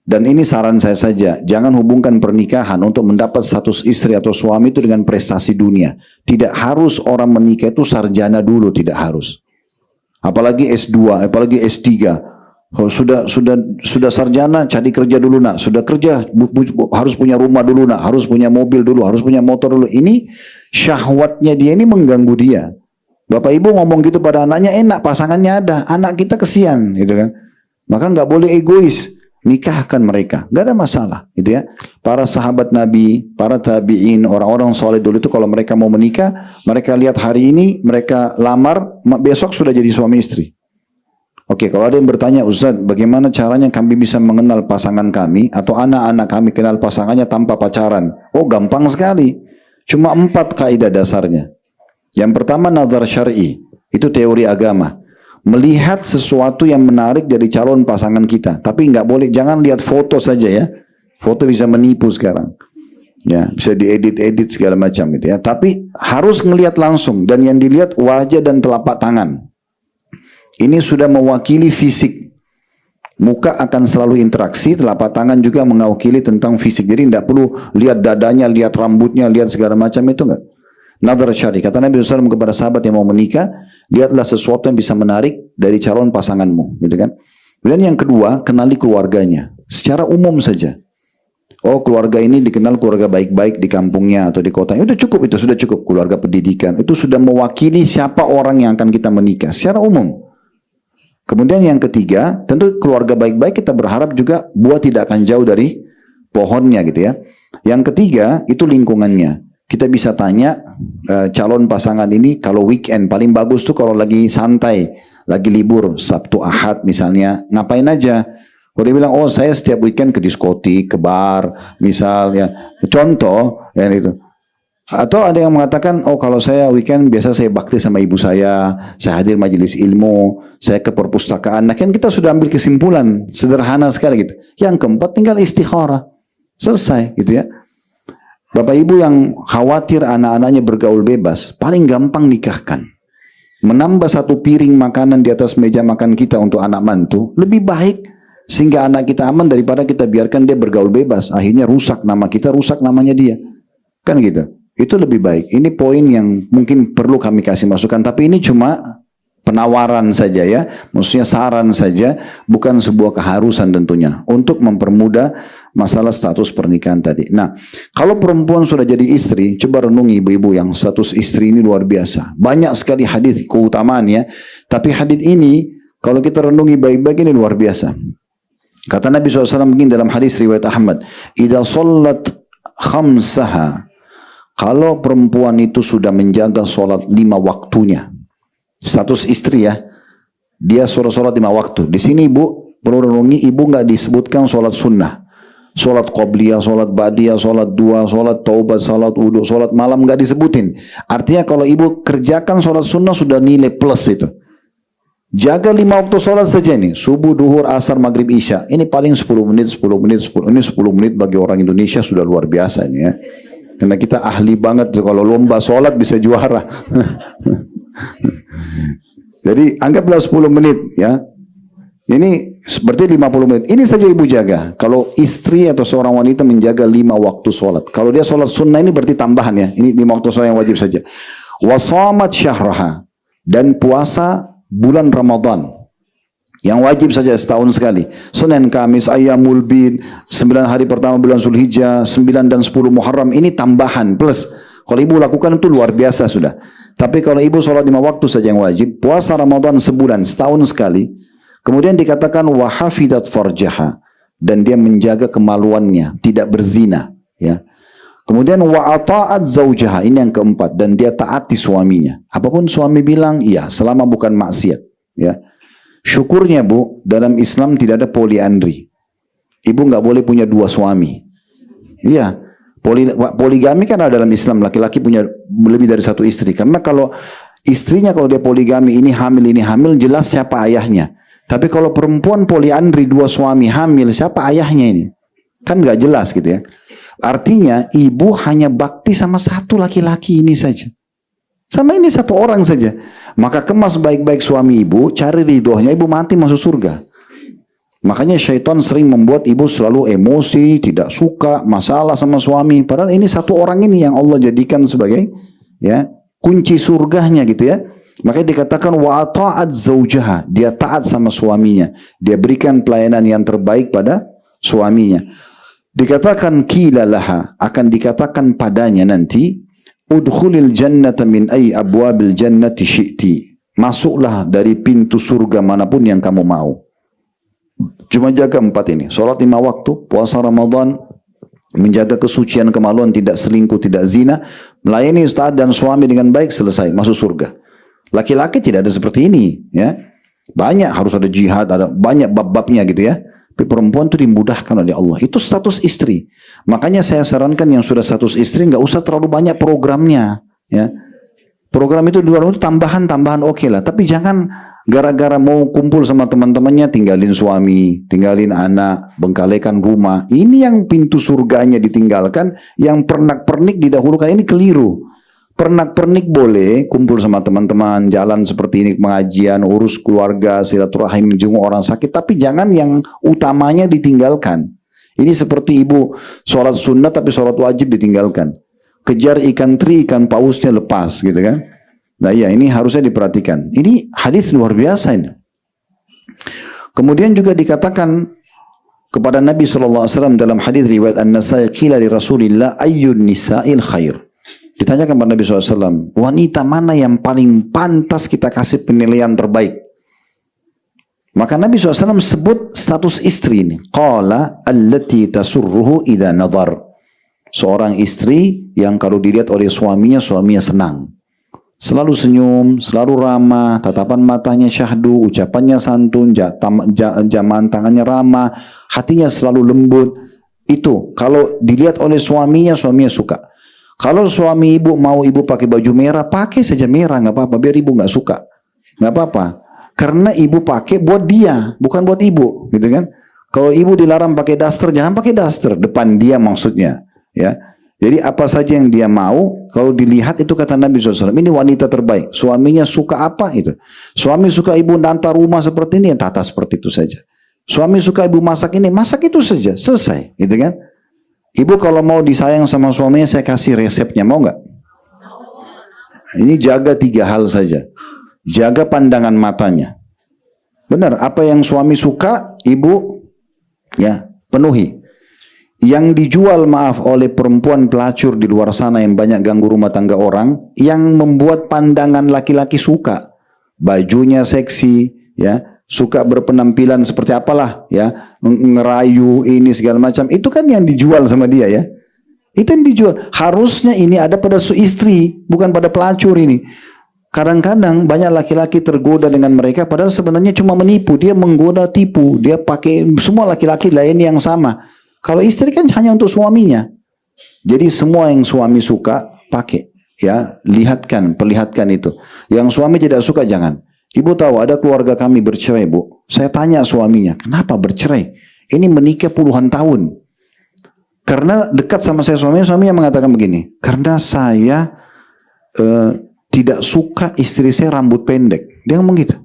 Dan ini saran saya saja, jangan hubungkan pernikahan untuk mendapat status istri atau suami itu dengan prestasi dunia. Tidak harus orang menikah itu sarjana dulu, tidak harus. Apalagi S2, apalagi S3. Sudah sarjana, cari kerja dulu nak. Sudah kerja harus punya rumah dulu nak, harus punya mobil dulu, harus punya motor dulu. Ini syahwatnya dia ini mengganggu dia. Bapak Ibu ngomong gitu pada anaknya, enak pasangannya ada, anak kita kesian gitu kan. Maka nggak boleh egois, nikahkan mereka, nggak ada masalah gitu ya. Para sahabat Nabi, para tabi'in, orang-orang soleh dulu itu kalau mereka mau menikah, mereka lihat hari ini mereka lamar, besok sudah jadi suami istri. Oke, kalau ada yang bertanya, Ustaz, bagaimana caranya kami bisa mengenal pasangan kami atau anak-anak kami kenal pasangannya tanpa pacaran? Oh, gampang sekali. Cuma 4 kaidah dasarnya. Yang pertama nazar syar'i, itu teori agama. Melihat sesuatu yang menarik dari calon pasangan kita. Tapi nggak boleh, jangan lihat foto saja ya. Foto bisa menipu sekarang. Ya, bisa diedit-edit segala macam gitu ya. Tapi harus ngelihat langsung dan yang dilihat wajah dan telapak tangan. Ini sudah mewakili fisik. Muka akan selalu interaksi, telapak tangan juga mewakili tentang fisik. Jadi tidak perlu lihat dadanya, lihat rambutnya, lihat segala macam itu enggak. Nazar syar'i. Kata Nabi SAW kepada sahabat yang mau menikah, lihatlah sesuatu yang bisa menarik dari calon pasanganmu, gitu kan. Kemudian yang kedua, kenali keluarganya. Secara umum saja. Oh, keluarga ini dikenal keluarga baik-baik di kampungnya atau di kota. Itu cukup, itu sudah cukup. Keluarga pendidikan. Itu sudah mewakili siapa orang yang akan kita menikah. Secara umum. Kemudian yang ketiga, tentu keluarga baik-baik kita berharap juga buah tidak akan jauh dari pohonnya gitu ya. Yang ketiga itu lingkungannya. Kita bisa tanya calon pasangan ini kalau weekend paling bagus tuh kalau lagi santai, lagi libur, Sabtu Ahad misalnya, ngapain aja. Kalau dia bilang, oh saya setiap weekend ke diskotik, ke bar, misalnya. Contoh, ya itu. Atau ada yang mengatakan, oh kalau saya weekend biasa saya bakti sama ibu saya hadir majelis ilmu, saya ke perpustakaan. Nah kan kita sudah ambil kesimpulan, sederhana sekali gitu. Yang keempat tinggal istikharah. Selesai gitu ya. Bapak ibu yang khawatir anak-anaknya bergaul bebas, paling gampang nikahkan. Menambah satu piring makanan di atas meja makan kita untuk anak mantu, lebih baik sehingga anak kita aman daripada kita biarkan dia bergaul bebas. Akhirnya rusak nama kita, rusak namanya dia. Kan gitu. Itu lebih baik. Ini poin yang mungkin perlu kami kasih masukan, tapi ini cuma penawaran saja ya, maksudnya saran saja, bukan sebuah keharusan tentunya untuk mempermudah masalah status pernikahan tadi. Nah, kalau perempuan sudah jadi istri, coba renungi ibu-ibu yang status istri ini luar biasa. Banyak sekali hadis keutamaannya, tapi hadis ini kalau kita renungi baik-baik ini luar biasa. Kata Nabi SAW mungkin dalam hadis riwayat Ahmad, "Idza shallat khamsaha." Kalau perempuan itu sudah menjaga sholat 5 waktunya, status istri ya, dia sholat 5 waktu. Di sini ibu perlu renungi, ibu nggak disebutkan sholat sunnah, sholat qobliyah, sholat ba'diyah, sholat dua, sholat taubat, sholat wudu, sholat malam nggak disebutin. Artinya kalau ibu kerjakan sholat sunnah sudah nilai plus itu. Jaga 5 waktu sholat saja nih, subuh, duhur, asar, maghrib, isya. Ini paling 10 menit, 10 menit, 10, ini 10 menit bagi orang Indonesia sudah luar biasa ini ya. Karena kita ahli banget kalau lomba sholat bisa juara. Jadi anggaplah 10 menit ya. Ini seperti 50 menit. Ini saja ibu jaga. Kalau istri atau seorang wanita menjaga 5 waktu sholat. Kalau dia sholat sunnah ini berarti tambahan ya. Ini 5 waktu sholat yang wajib saja. Wasamat syahraha. Dan puasa bulan Ramadan. Yang wajib saja setahun sekali. Senin, Kamis, Ayyamul Bid, 9 hari pertama bulan Zulhijjah, 9 dan 10 Muharram. Ini tambahan plus. Kalau ibu lakukan itu luar biasa sudah. Tapi kalau ibu sholat 5 waktu saja yang wajib, puasa Ramadan sebulan, setahun sekali. Kemudian dikatakan wahafidat farjaha, dan dia menjaga kemaluannya, tidak berzina. Ya. Kemudian wa'ata'at zaujaha, ini yang keempat, dan dia taati suaminya. Apapun suami bilang, iya, selama bukan maksiat. Ya. Syukurnya bu, dalam Islam tidak ada poliandri. Ibu nggak boleh punya 2 suami. Iya. Poligami kan ada dalam Islam, laki-laki punya lebih dari 1 istri. Karena kalau istrinya kalau dia poligami, ini hamil, jelas siapa ayahnya. Tapi kalau perempuan poliandri 2 suami hamil, siapa ayahnya ini? Kan nggak jelas gitu ya. Artinya ibu hanya bakti sama 1 laki-laki ini saja. Sama ini 1 orang saja. Maka kemas baik-baik suami ibu, cari ridhonya, ibu mati masuk surga. Makanya syaitan sering membuat ibu selalu emosi, tidak suka, masalah sama suami. Padahal ini 1 orang ini yang Allah jadikan sebagai ya kunci surganya gitu ya. Makanya dikatakan wa ta'at zaujaha, dia taat sama suaminya. Dia berikan pelayanan yang terbaik pada suaminya. Dikatakan qila laha, akan dikatakan padanya nanti, udkhulil jannata min ay abwabil jannati syi'ti. Masuklah dari pintu surga manapun yang kamu mau. Cuma jaga 4 ini. Salat 5 waktu, puasa Ramadan, menjaga kesucian kemaluan, tidak selingkuh, tidak zina, melayani ustaz dan suami dengan baik, selesai, masuk surga. Laki-laki tidak ada seperti ini, ya. Banyak harus ada jihad, ada banyak bab-babnya gitu ya. Tapi perempuan itu dimudahkan oleh Allah. Itu status istri. Makanya saya sarankan yang sudah status istri nggak usah terlalu banyak programnya, ya. Program itu di luar itu tambahan oke lah. Tapi jangan gara-gara mau kumpul sama teman-temannya tinggalin suami, tinggalin anak, bengkalekan rumah. Ini yang pintu surganya ditinggalkan, yang pernak-pernik didahulukan. Ini keliru. Pernak-pernik boleh kumpul sama teman-teman, jalan seperti ini, pengajian, urus keluarga, silaturahim, jenguk orang sakit. Tapi jangan yang utamanya ditinggalkan. Ini seperti ibu sholat sunnah tapi sholat wajib ditinggalkan. Kejar ikan teri, ikan pausnya lepas gitu kan. Nah ya ini harusnya diperhatikan. Ini hadis luar biasa ini. Kemudian juga dikatakan kepada Nabi SAW dalam hadis riwayat An-Nasai, qila li Rasulillah ayyun nisa'il khair. Ditanyakan kepada Nabi SAW, wanita mana yang paling pantas kita kasih penilaian terbaik? Maka Nabi SAW sebut status istri ini. Qala allati tasurruhu idha nadhar. Seorang istri yang kalau dilihat oleh suaminya senang. Selalu senyum, selalu ramah, tatapan matanya syahdu, ucapannya santun, jamaan tangannya ramah, hatinya selalu lembut. Itu kalau dilihat oleh suaminya suka. Kalau suami ibu mau ibu pakai baju merah, pakai saja merah, nggak apa-apa. Biar ibu nggak suka, nggak apa-apa. Karena ibu pakai buat dia, bukan buat ibu, gitu kan? Kalau ibu dilarang pakai daster, jangan pakai daster depan dia maksudnya, ya. Jadi apa saja yang dia mau, kalau dilihat itu kata Nabi SAW, ini wanita terbaik. Suaminya suka apa itu? Suami suka ibu nanta rumah seperti ini, tata seperti itu saja. Suami suka ibu masak ini, masak itu saja, selesai, gitu kan? Ibu kalau mau disayang sama suaminya, saya kasih resepnya, mau nggak? Ini jaga 3 hal saja. Jaga pandangan matanya. Benar, apa yang suami suka, ibu ya penuhi. Yang dijual oleh perempuan pelacur di luar sana yang banyak ganggu rumah tangga orang, yang membuat pandangan laki-laki suka. Bajunya seksi, ya, suka berpenampilan seperti apalah, ya, ngerayu ini segala macam. Itu kan yang dijual sama dia, ya. Itu yang dijual. Harusnya ini ada pada istri, bukan pada pelacur ini. Kadang-kadang banyak laki-laki tergoda dengan mereka, padahal sebenarnya cuma menipu. Dia menggoda, tipu. Dia pakai, semua laki-laki lain yang sama. Kalau istri kan hanya untuk suaminya. Jadi semua yang suami suka, pakai. Ya, perlihatkan itu. Yang suami tidak suka, jangan. Ibu tahu ada keluarga kami bercerai, Bu. Saya tanya suaminya, kenapa bercerai? Ini menikah puluhan tahun. Karena dekat sama saya suaminya mengatakan begini, karena saya tidak suka istri saya rambut pendek. Dia ngomong gitu.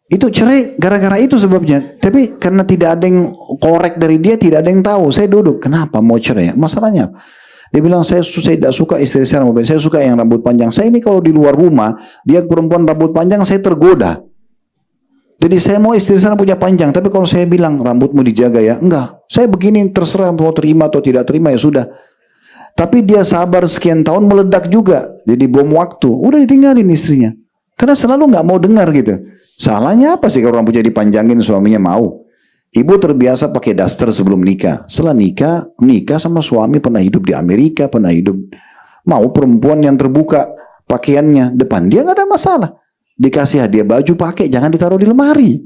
Itu cerai gara-gara itu sebabnya. Tapi karena tidak ada yang korek dari dia, tidak ada yang tahu. Saya duduk, kenapa mau cerai? Masalahnya dia bilang, saya tidak suka istri saya rambut pendek. Saya suka yang rambut panjang. Saya ini kalau di luar rumah, dia perempuan rambut panjang, saya tergoda. Jadi saya mau istri saya rambutnya panjang. Tapi kalau saya bilang, rambutmu dijaga ya. Enggak, saya begini terserah mau terima atau tidak terima ya sudah. Tapi dia sabar sekian tahun meledak juga. Jadi bom waktu. Udah ditinggalin istrinya. Karena selalu nggak mau dengar gitu. Salahnya apa sih kalau rambutnya dipanjangin suaminya mau? Ibu terbiasa pakai daster sebelum nikah. Setelah nikah sama suami pernah hidup di Amerika, pernah hidup. Mau perempuan yang terbuka pakaiannya depan dia nggak ada masalah. Dikasih hadiah baju pakai, jangan ditaruh di lemari.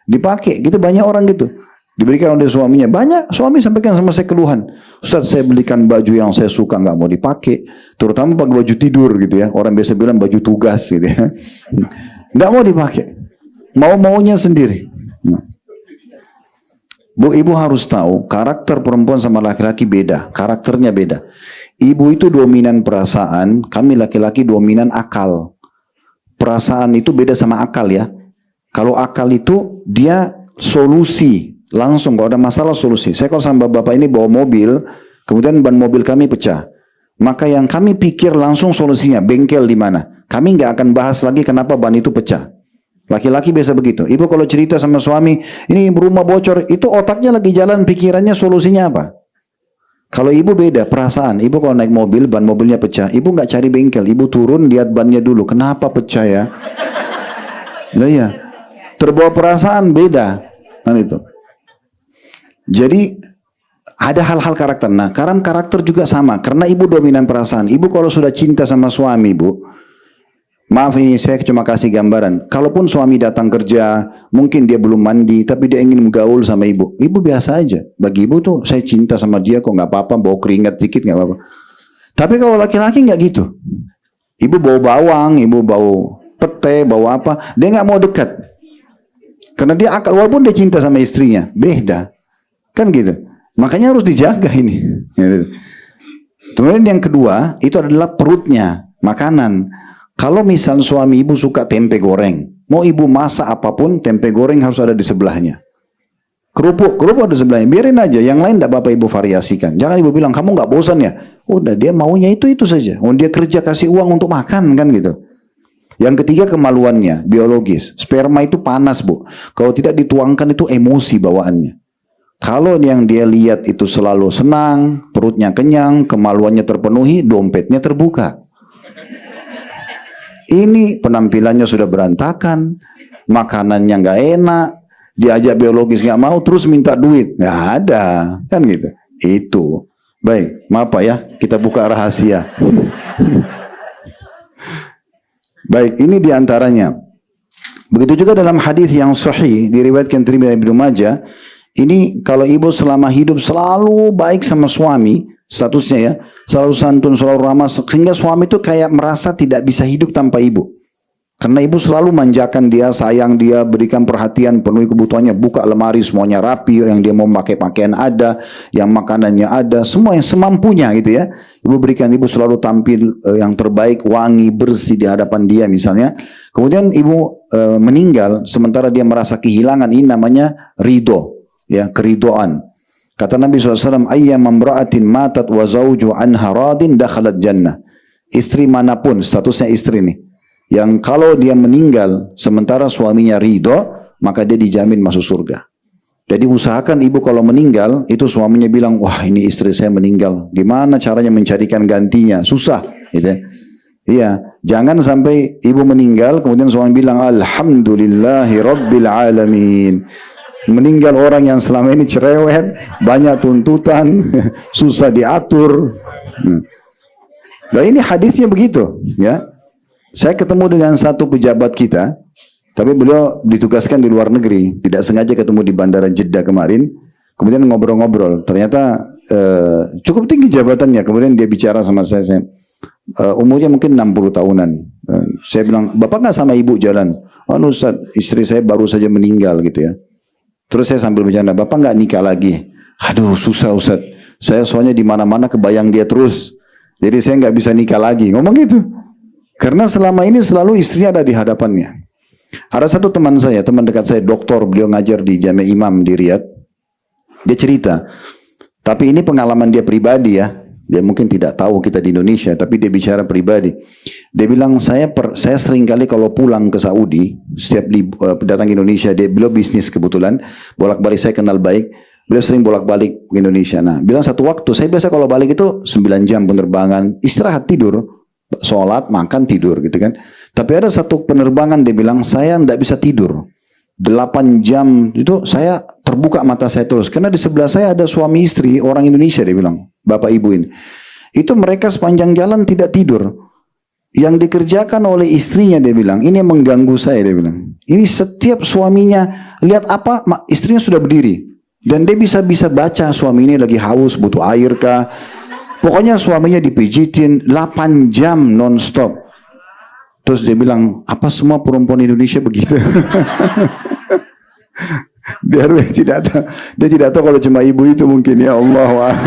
Dipakai, gitu banyak orang gitu. Diberikan oleh suaminya. Banyak suami sampaikan sama saya keluhan. Ustaz, saya belikan baju yang saya suka nggak mau dipakai. Terutama pakai baju tidur gitu ya. Orang biasa bilang baju tugas gitu ya. Nggak mau dipakai. Mau-maunya sendiri. Bu, ibu harus tahu karakter perempuan sama laki-laki beda. Karakternya beda. Ibu itu dominan perasaan. Kami laki-laki dominan akal. Perasaan itu beda sama akal ya. Kalau akal itu dia solusi. Langsung kalau ada masalah solusi. Saya kalau sama bapak ini bawa mobil, kemudian ban mobil kami pecah. Maka yang kami pikir langsung solusinya, bengkel di mana. Kami nggak akan bahas lagi kenapa ban itu pecah. Laki-laki biasa begitu. Ibu kalau cerita sama suami, ini rumah bocor, itu otaknya lagi jalan, pikirannya solusinya apa. Kalau ibu beda, perasaan. Ibu kalau naik mobil, ban mobilnya pecah, ibu nggak cari bengkel, ibu turun lihat bannya dulu. Kenapa pecah ya? Nah ya, terbawa perasaan beda. Nah itu. Jadi ada hal-hal karakter. Nah, karakter juga sama. Karena ibu dominan perasaan. Ibu kalau sudah cinta sama suami, Bu, maaf ini saya cuma kasih gambaran. Kalaupun suami datang kerja, mungkin dia belum mandi, tapi dia ingin menggaul sama ibu. Ibu biasa aja. Bagi ibu tuh, saya cinta sama dia kok nggak apa-apa, bawa keringat dikit nggak apa-apa. Tapi kalau laki-laki nggak gitu. Ibu bawa bawang, ibu bawa pete, bawa apa, dia nggak mau dekat. Karena dia akal, walaupun dia cinta sama istrinya, beda. Kan gitu. Makanya harus dijaga ini. Kemudian yang kedua, itu adalah perutnya, makanan. Kalau misal suami ibu suka tempe goreng, mau ibu masak apapun, tempe goreng harus ada di sebelahnya. Kerupuk ada di sebelahnya. Biarin aja, yang lain tidak apa-apa ibu variasikan. Jangan ibu bilang, kamu nggak bosan ya? Udah, dia maunya itu saja. Dia kerja kasih uang untuk makan, kan gitu. Yang ketiga kemaluannya, biologis. Sperma itu panas, Bu. Kalau tidak dituangkan itu emosi bawaannya. Kalau yang dia lihat itu selalu senang, perutnya kenyang, kemaluannya terpenuhi, dompetnya terbuka. Ini penampilannya sudah berantakan, makanannya nggak enak, diajak biologis nggak mau, terus minta duit. Nggak ada, kan gitu. Itu. Baik, maaf Pak ya, kita buka rahasia. Baik, ini diantaranya. Begitu juga dalam hadis yang sahih diriwayatkan Tirmidzi dan Ibnu Majah. Ini kalau ibu selama hidup selalu baik sama suami, statusnya ya, selalu santun, selalu ramah, sehingga suami itu kayak merasa tidak bisa hidup tanpa ibu. Karena ibu selalu manjakan dia, sayang dia, berikan perhatian, penuhi kebutuhannya, buka lemari semuanya rapi, yang dia mau pakai pakaian ada, yang makanannya ada, semua yang semampunya gitu ya. Ibu berikan, ibu selalu tampil yang terbaik, wangi, bersih di hadapan dia misalnya. Kemudian ibu meninggal, sementara dia merasa kehilangan, ini namanya ridho, ya, keridoan. Kata Nabi SAW, ayyam mamra'atin matat wa zawju anha radin dakhalat jannah. Istri manapun, statusnya istri nih, yang kalau dia meninggal sementara suaminya ridho, maka dia dijamin masuk surga. Jadi usahakan ibu kalau meninggal, itu suaminya bilang, wah ini istri saya meninggal, gimana caranya mencarikan gantinya, susah gitu. Iya, jangan sampai ibu meninggal kemudian suami bilang alhamdulillahi rabbil alamin. Meninggal orang yang selama ini cerewet, banyak tuntutan, susah diatur. Nah ini hadisnya begitu ya. Saya ketemu dengan satu pejabat kita, tapi beliau ditugaskan di luar negeri, tidak sengaja ketemu di bandara Jeddah kemarin, kemudian ngobrol-ngobrol, ternyata cukup tinggi jabatannya, kemudian dia bicara sama saya umurnya mungkin 60 tahunan, saya bilang, bapak nggak sama ibu jalan? Oh Ustaz, istri saya baru saja meninggal gitu ya. Terus saya sambil bercanda, bapak nggak nikah lagi? Aduh susah Ustaz, saya soalnya di mana-mana kebayang dia terus, jadi saya nggak bisa nikah lagi, ngomong gitu. Karena selama ini selalu istrinya ada di hadapannya. Ada satu teman saya, teman dekat saya, doktor, beliau ngajar di Jami' Imam di Riyadh. Dia cerita, tapi ini pengalaman dia pribadi ya. Dia mungkin tidak tahu kita di Indonesia, tapi dia bicara pribadi. Dia bilang, saya sering kali kalau pulang ke Saudi, setiap datang ke Indonesia, beliau bisnis kebetulan, bolak-balik saya kenal baik, beliau sering bolak-balik ke Indonesia. Nah, bilang satu waktu, saya biasa kalau balik itu 9 jam penerbangan, istirahat tidur. Sholat, makan, tidur gitu kan. Tapi ada satu penerbangan dia bilang, saya tidak bisa tidur 8 jam itu saya terbuka mata saya terus. Karena di sebelah saya ada suami istri orang Indonesia, dia bilang, bapak ibu ini. Itu mereka sepanjang jalan tidak tidur. Yang dikerjakan oleh istrinya, dia bilang, ini yang mengganggu saya, dia bilang. Ini setiap suaminya lihat apa, istrinya sudah berdiri. Dan dia bisa baca suami ini lagi haus, butuh air kah. Pokoknya suaminya dipijitin 8 jam non-stop. Terus dia bilang, apa semua perempuan Indonesia begitu? Dia tidak tahu kalau cuma ibu itu mungkin, ya Allah.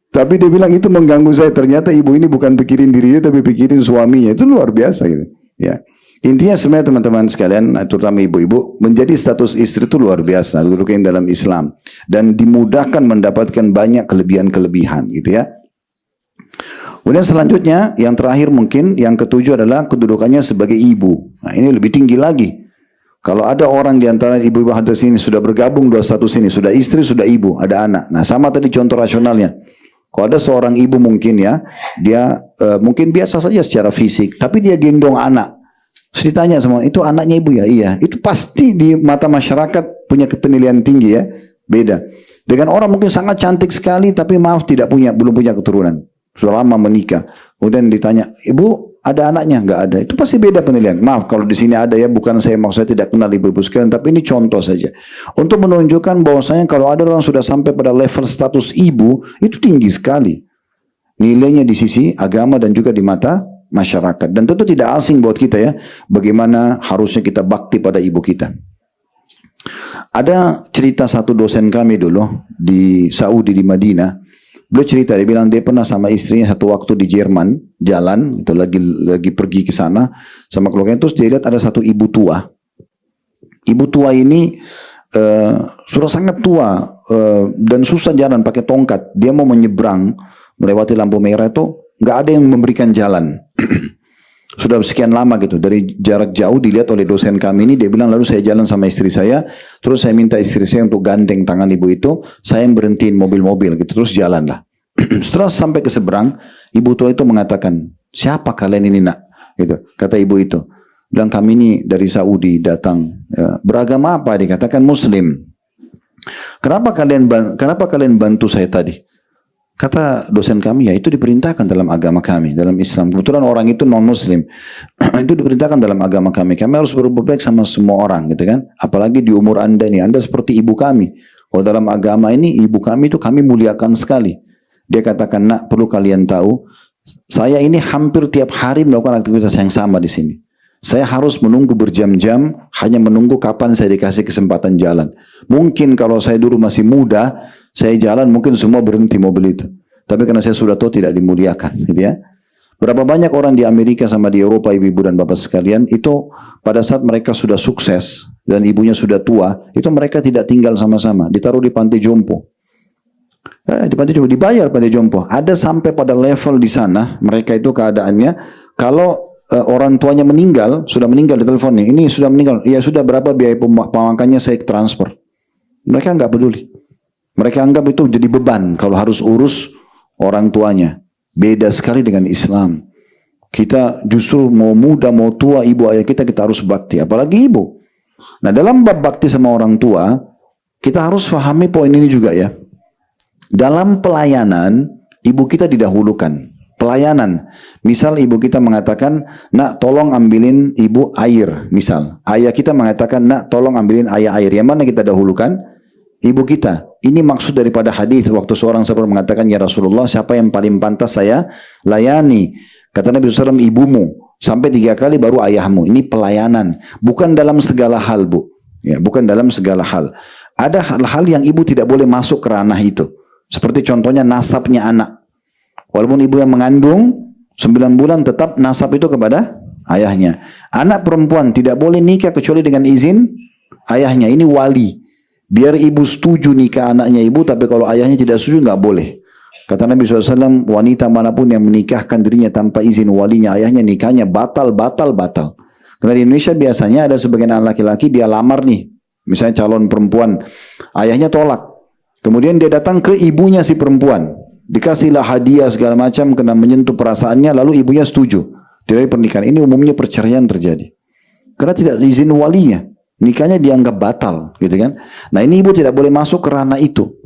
Tapi dia bilang itu mengganggu saya. Ternyata ibu ini bukan pikirin dirinya, tapi pikirin suaminya. Itu luar biasa gitu. Ya. Intinya sebenarnya teman-teman sekalian, terutama ibu-ibu, menjadi status istri itu luar biasa, kedudukan dalam Islam, dan dimudahkan mendapatkan banyak kelebihan-kelebihan, gitu ya. Kemudian selanjutnya, yang terakhir mungkin, yang ketujuh adalah kedudukannya sebagai ibu. Nah ini lebih tinggi lagi. Kalau ada orang di antara ibu-ibu hadis ini sudah bergabung dua status ini, sudah istri, sudah ibu, ada anak. Nah sama tadi contoh rasionalnya. Kalau ada seorang ibu mungkin ya, dia mungkin biasa saja secara fisik, tapi dia gendong anak. Terus ditanya sama, itu anaknya ibu ya? Iya. Itu pasti di mata masyarakat punya penilaian tinggi ya. Beda. Dengan orang mungkin sangat cantik sekali, tapi maaf belum punya keturunan. Sudah lama menikah. Kemudian ditanya, ibu ada anaknya? Nggak ada. Itu pasti beda penilaian. Maaf kalau di sini ada ya, bukan saya maksudnya tidak kenal ibu-ibu sekalian, tapi ini contoh saja. Untuk menunjukkan bahwasanya kalau ada orang sudah sampai pada level status ibu, itu tinggi sekali. Nilainya di sisi agama dan juga di mata masyarakat. Dan tentu tidak asing buat kita ya, bagaimana harusnya kita bakti pada ibu kita. Ada cerita satu dosen kami dulu di Saudi, di Madinah. Beliau cerita, dia bilang dia pernah sama istrinya satu waktu di Jerman, jalan, itu lagi pergi ke sana sama keluarganya. Terus dia lihat ada satu ibu tua. Ibu tua ini sudah sangat tua dan susah jalan, pakai tongkat. Dia mau menyeberang melewati lampu merah itu, nggak ada yang memberikan jalan. Sudah sekian lama gitu, dari jarak jauh dilihat oleh dosen kami ini. Dia bilang, lalu saya jalan sama istri saya, terus saya minta istri saya untuk gandeng tangan ibu itu, saya yang berhentiin mobil-mobil gitu, terus jalan lah. Setelah sampai ke seberang, ibu tua itu mengatakan, siapa kalian ini nak? Gitu, kata ibu itu. Bilang kami ini dari Saudi datang. Ya, beragama apa? Dikatakan Muslim. Kenapa kalian bantu saya tadi? Kata dosen kami, ya itu diperintahkan dalam agama kami, dalam Islam. Kebetulan orang itu non-Muslim. Itu diperintahkan dalam agama kami. Kami harus berbuat baik sama semua orang, gitu kan? Apalagi di umur Anda ini, Anda seperti ibu kami. Kalau dalam agama ini, ibu kami itu kami muliakan sekali. Dia katakan, nak, perlu kalian tahu, saya ini hampir tiap hari melakukan aktivitas yang sama di sini. Saya harus menunggu berjam-jam, hanya menunggu kapan saya dikasih kesempatan jalan. Mungkin kalau saya dulu masih muda, saya jalan mungkin semua berhenti mobil itu. Tapi karena saya sudah tahu tidak dimuliakan, gitu ya. Berapa banyak orang di Amerika sama di Eropa, ibu-ibu dan bapak sekalian, itu pada saat mereka sudah sukses dan ibunya sudah tua, itu mereka tidak tinggal sama-sama, ditaruh di panti jompo. Di panti jompo, dibayar panti jompo. Ada sampai pada level di sana, mereka itu keadaannya, kalau orang tuanya meninggal, sudah meninggal di teleponnya, ini sudah meninggal, ya sudah berapa biaya pemakamannya saya transfer. Mereka nggak peduli. Mereka anggap itu jadi beban kalau harus urus orang tuanya. Beda sekali dengan Islam. Kita justru mau muda, mau tua, ibu ayah kita harus bakti. Apalagi ibu. Nah dalam bab bakti sama orang tua, kita harus pahami poin ini juga ya. Dalam pelayanan, ibu kita didahulukan. Pelayanan. Misal ibu kita mengatakan, nak tolong ambilin ibu air. Misal. Ayah kita mengatakan, nak tolong ambilin ayah air. Yang mana kita dahulukan? Ibu kita. Ini maksud daripada hadis waktu seorang sahabat mengatakan, ya Rasulullah, siapa yang paling pantas saya layani? Kata Nabi SAW, ibumu. Sampai 3 kali baru ayahmu. Ini pelayanan. Bukan dalam segala hal, Bu. Ya, bukan dalam segala hal. Ada hal-hal yang ibu tidak boleh masuk ke ranah itu. Seperti contohnya nasabnya anak. Walaupun ibu yang mengandung 9 bulan tetap nasab itu kepada ayahnya. Anak perempuan tidak boleh nikah kecuali dengan izin ayahnya. Ini wali. Biar ibu setuju nikah anaknya ibu, tapi kalau ayahnya tidak setuju nggak boleh. Kata Nabi SAW, wanita manapun yang menikahkan dirinya tanpa izin walinya ayahnya, nikahnya batal. Karena di Indonesia biasanya ada sebagian anak laki-laki dia lamar nih, misalnya calon perempuan, ayahnya tolak. Kemudian dia datang ke ibunya si perempuan, dikasihlah hadiah segala macam, kena menyentuh perasaannya, lalu ibunya setuju. Dari pernikahan ini umumnya perceraian terjadi. Karena tidak izin walinya. Nikahnya dianggap batal, gitu kan? Nah ini ibu tidak boleh masuk ke ranah itu.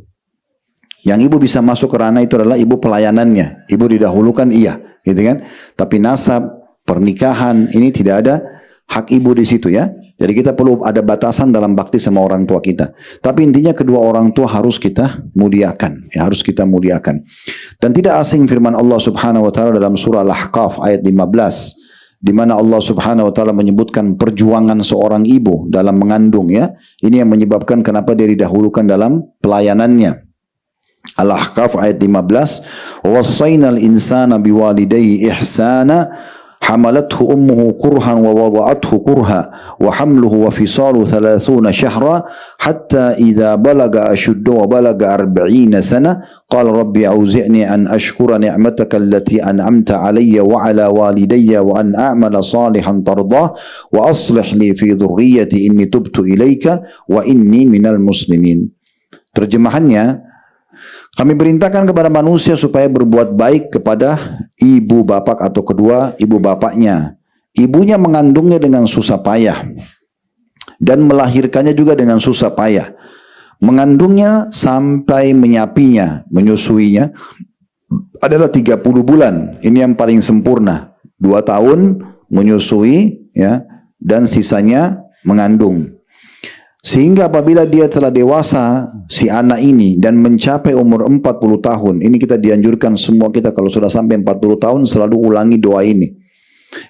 Yang ibu bisa masuk ke ranah itu adalah ibu pelayanannya. Ibu didahulukan iya, gitu kan? Tapi nasab, pernikahan ini tidak ada hak ibu di situ ya. Jadi kita perlu ada batasan dalam bakti sama orang tua kita. Tapi intinya kedua orang tua harus kita muliakan, ya harus kita muliakan. Dan tidak asing firman Allah Subhanahu wa taala dalam surah Al-Ahqaf ayat 15. Di mana Allah Subhanahu wa taala menyebutkan perjuangan seorang ibu dalam mengandung ya. Ini yang menyebabkan kenapa dia didahulukan dalam pelayanannya. Al-Ahqaf ayat 15, "Wassaynal insana biwalidayhi ihsana, hamalathu ummuhu kurhan wa wada'athu kurha, wa hamluhu wa fisaluhu 30 syahra, hatta idza balaga ashuddahu wa balaga 40 sana, qala rabbi auzi'ni an ashkura ni'mataka allati an'amta 'alayya wa 'ala walidayya wa an a'mala salihan tardah wa aslih li fi dhurriyyati inni tubtu ilaika wa inni minal muslimin." Terjemahannya, kami perintahkan kepada manusia supaya berbuat baik kepada ibu bapak atau kedua ibu bapaknya. Ibunya mengandungnya dengan susah payah dan melahirkannya juga dengan susah payah. Mengandungnya sampai menyapinya, menyusuinya adalah 30 bulan. Ini yang paling sempurna. 2 tahun menyusui ya, dan sisanya mengandung. Sehingga apabila dia telah dewasa, si anak ini, dan mencapai umur 40 tahun, ini kita dianjurkan semua kita kalau sudah sampai 40 tahun selalu ulangi doa ini.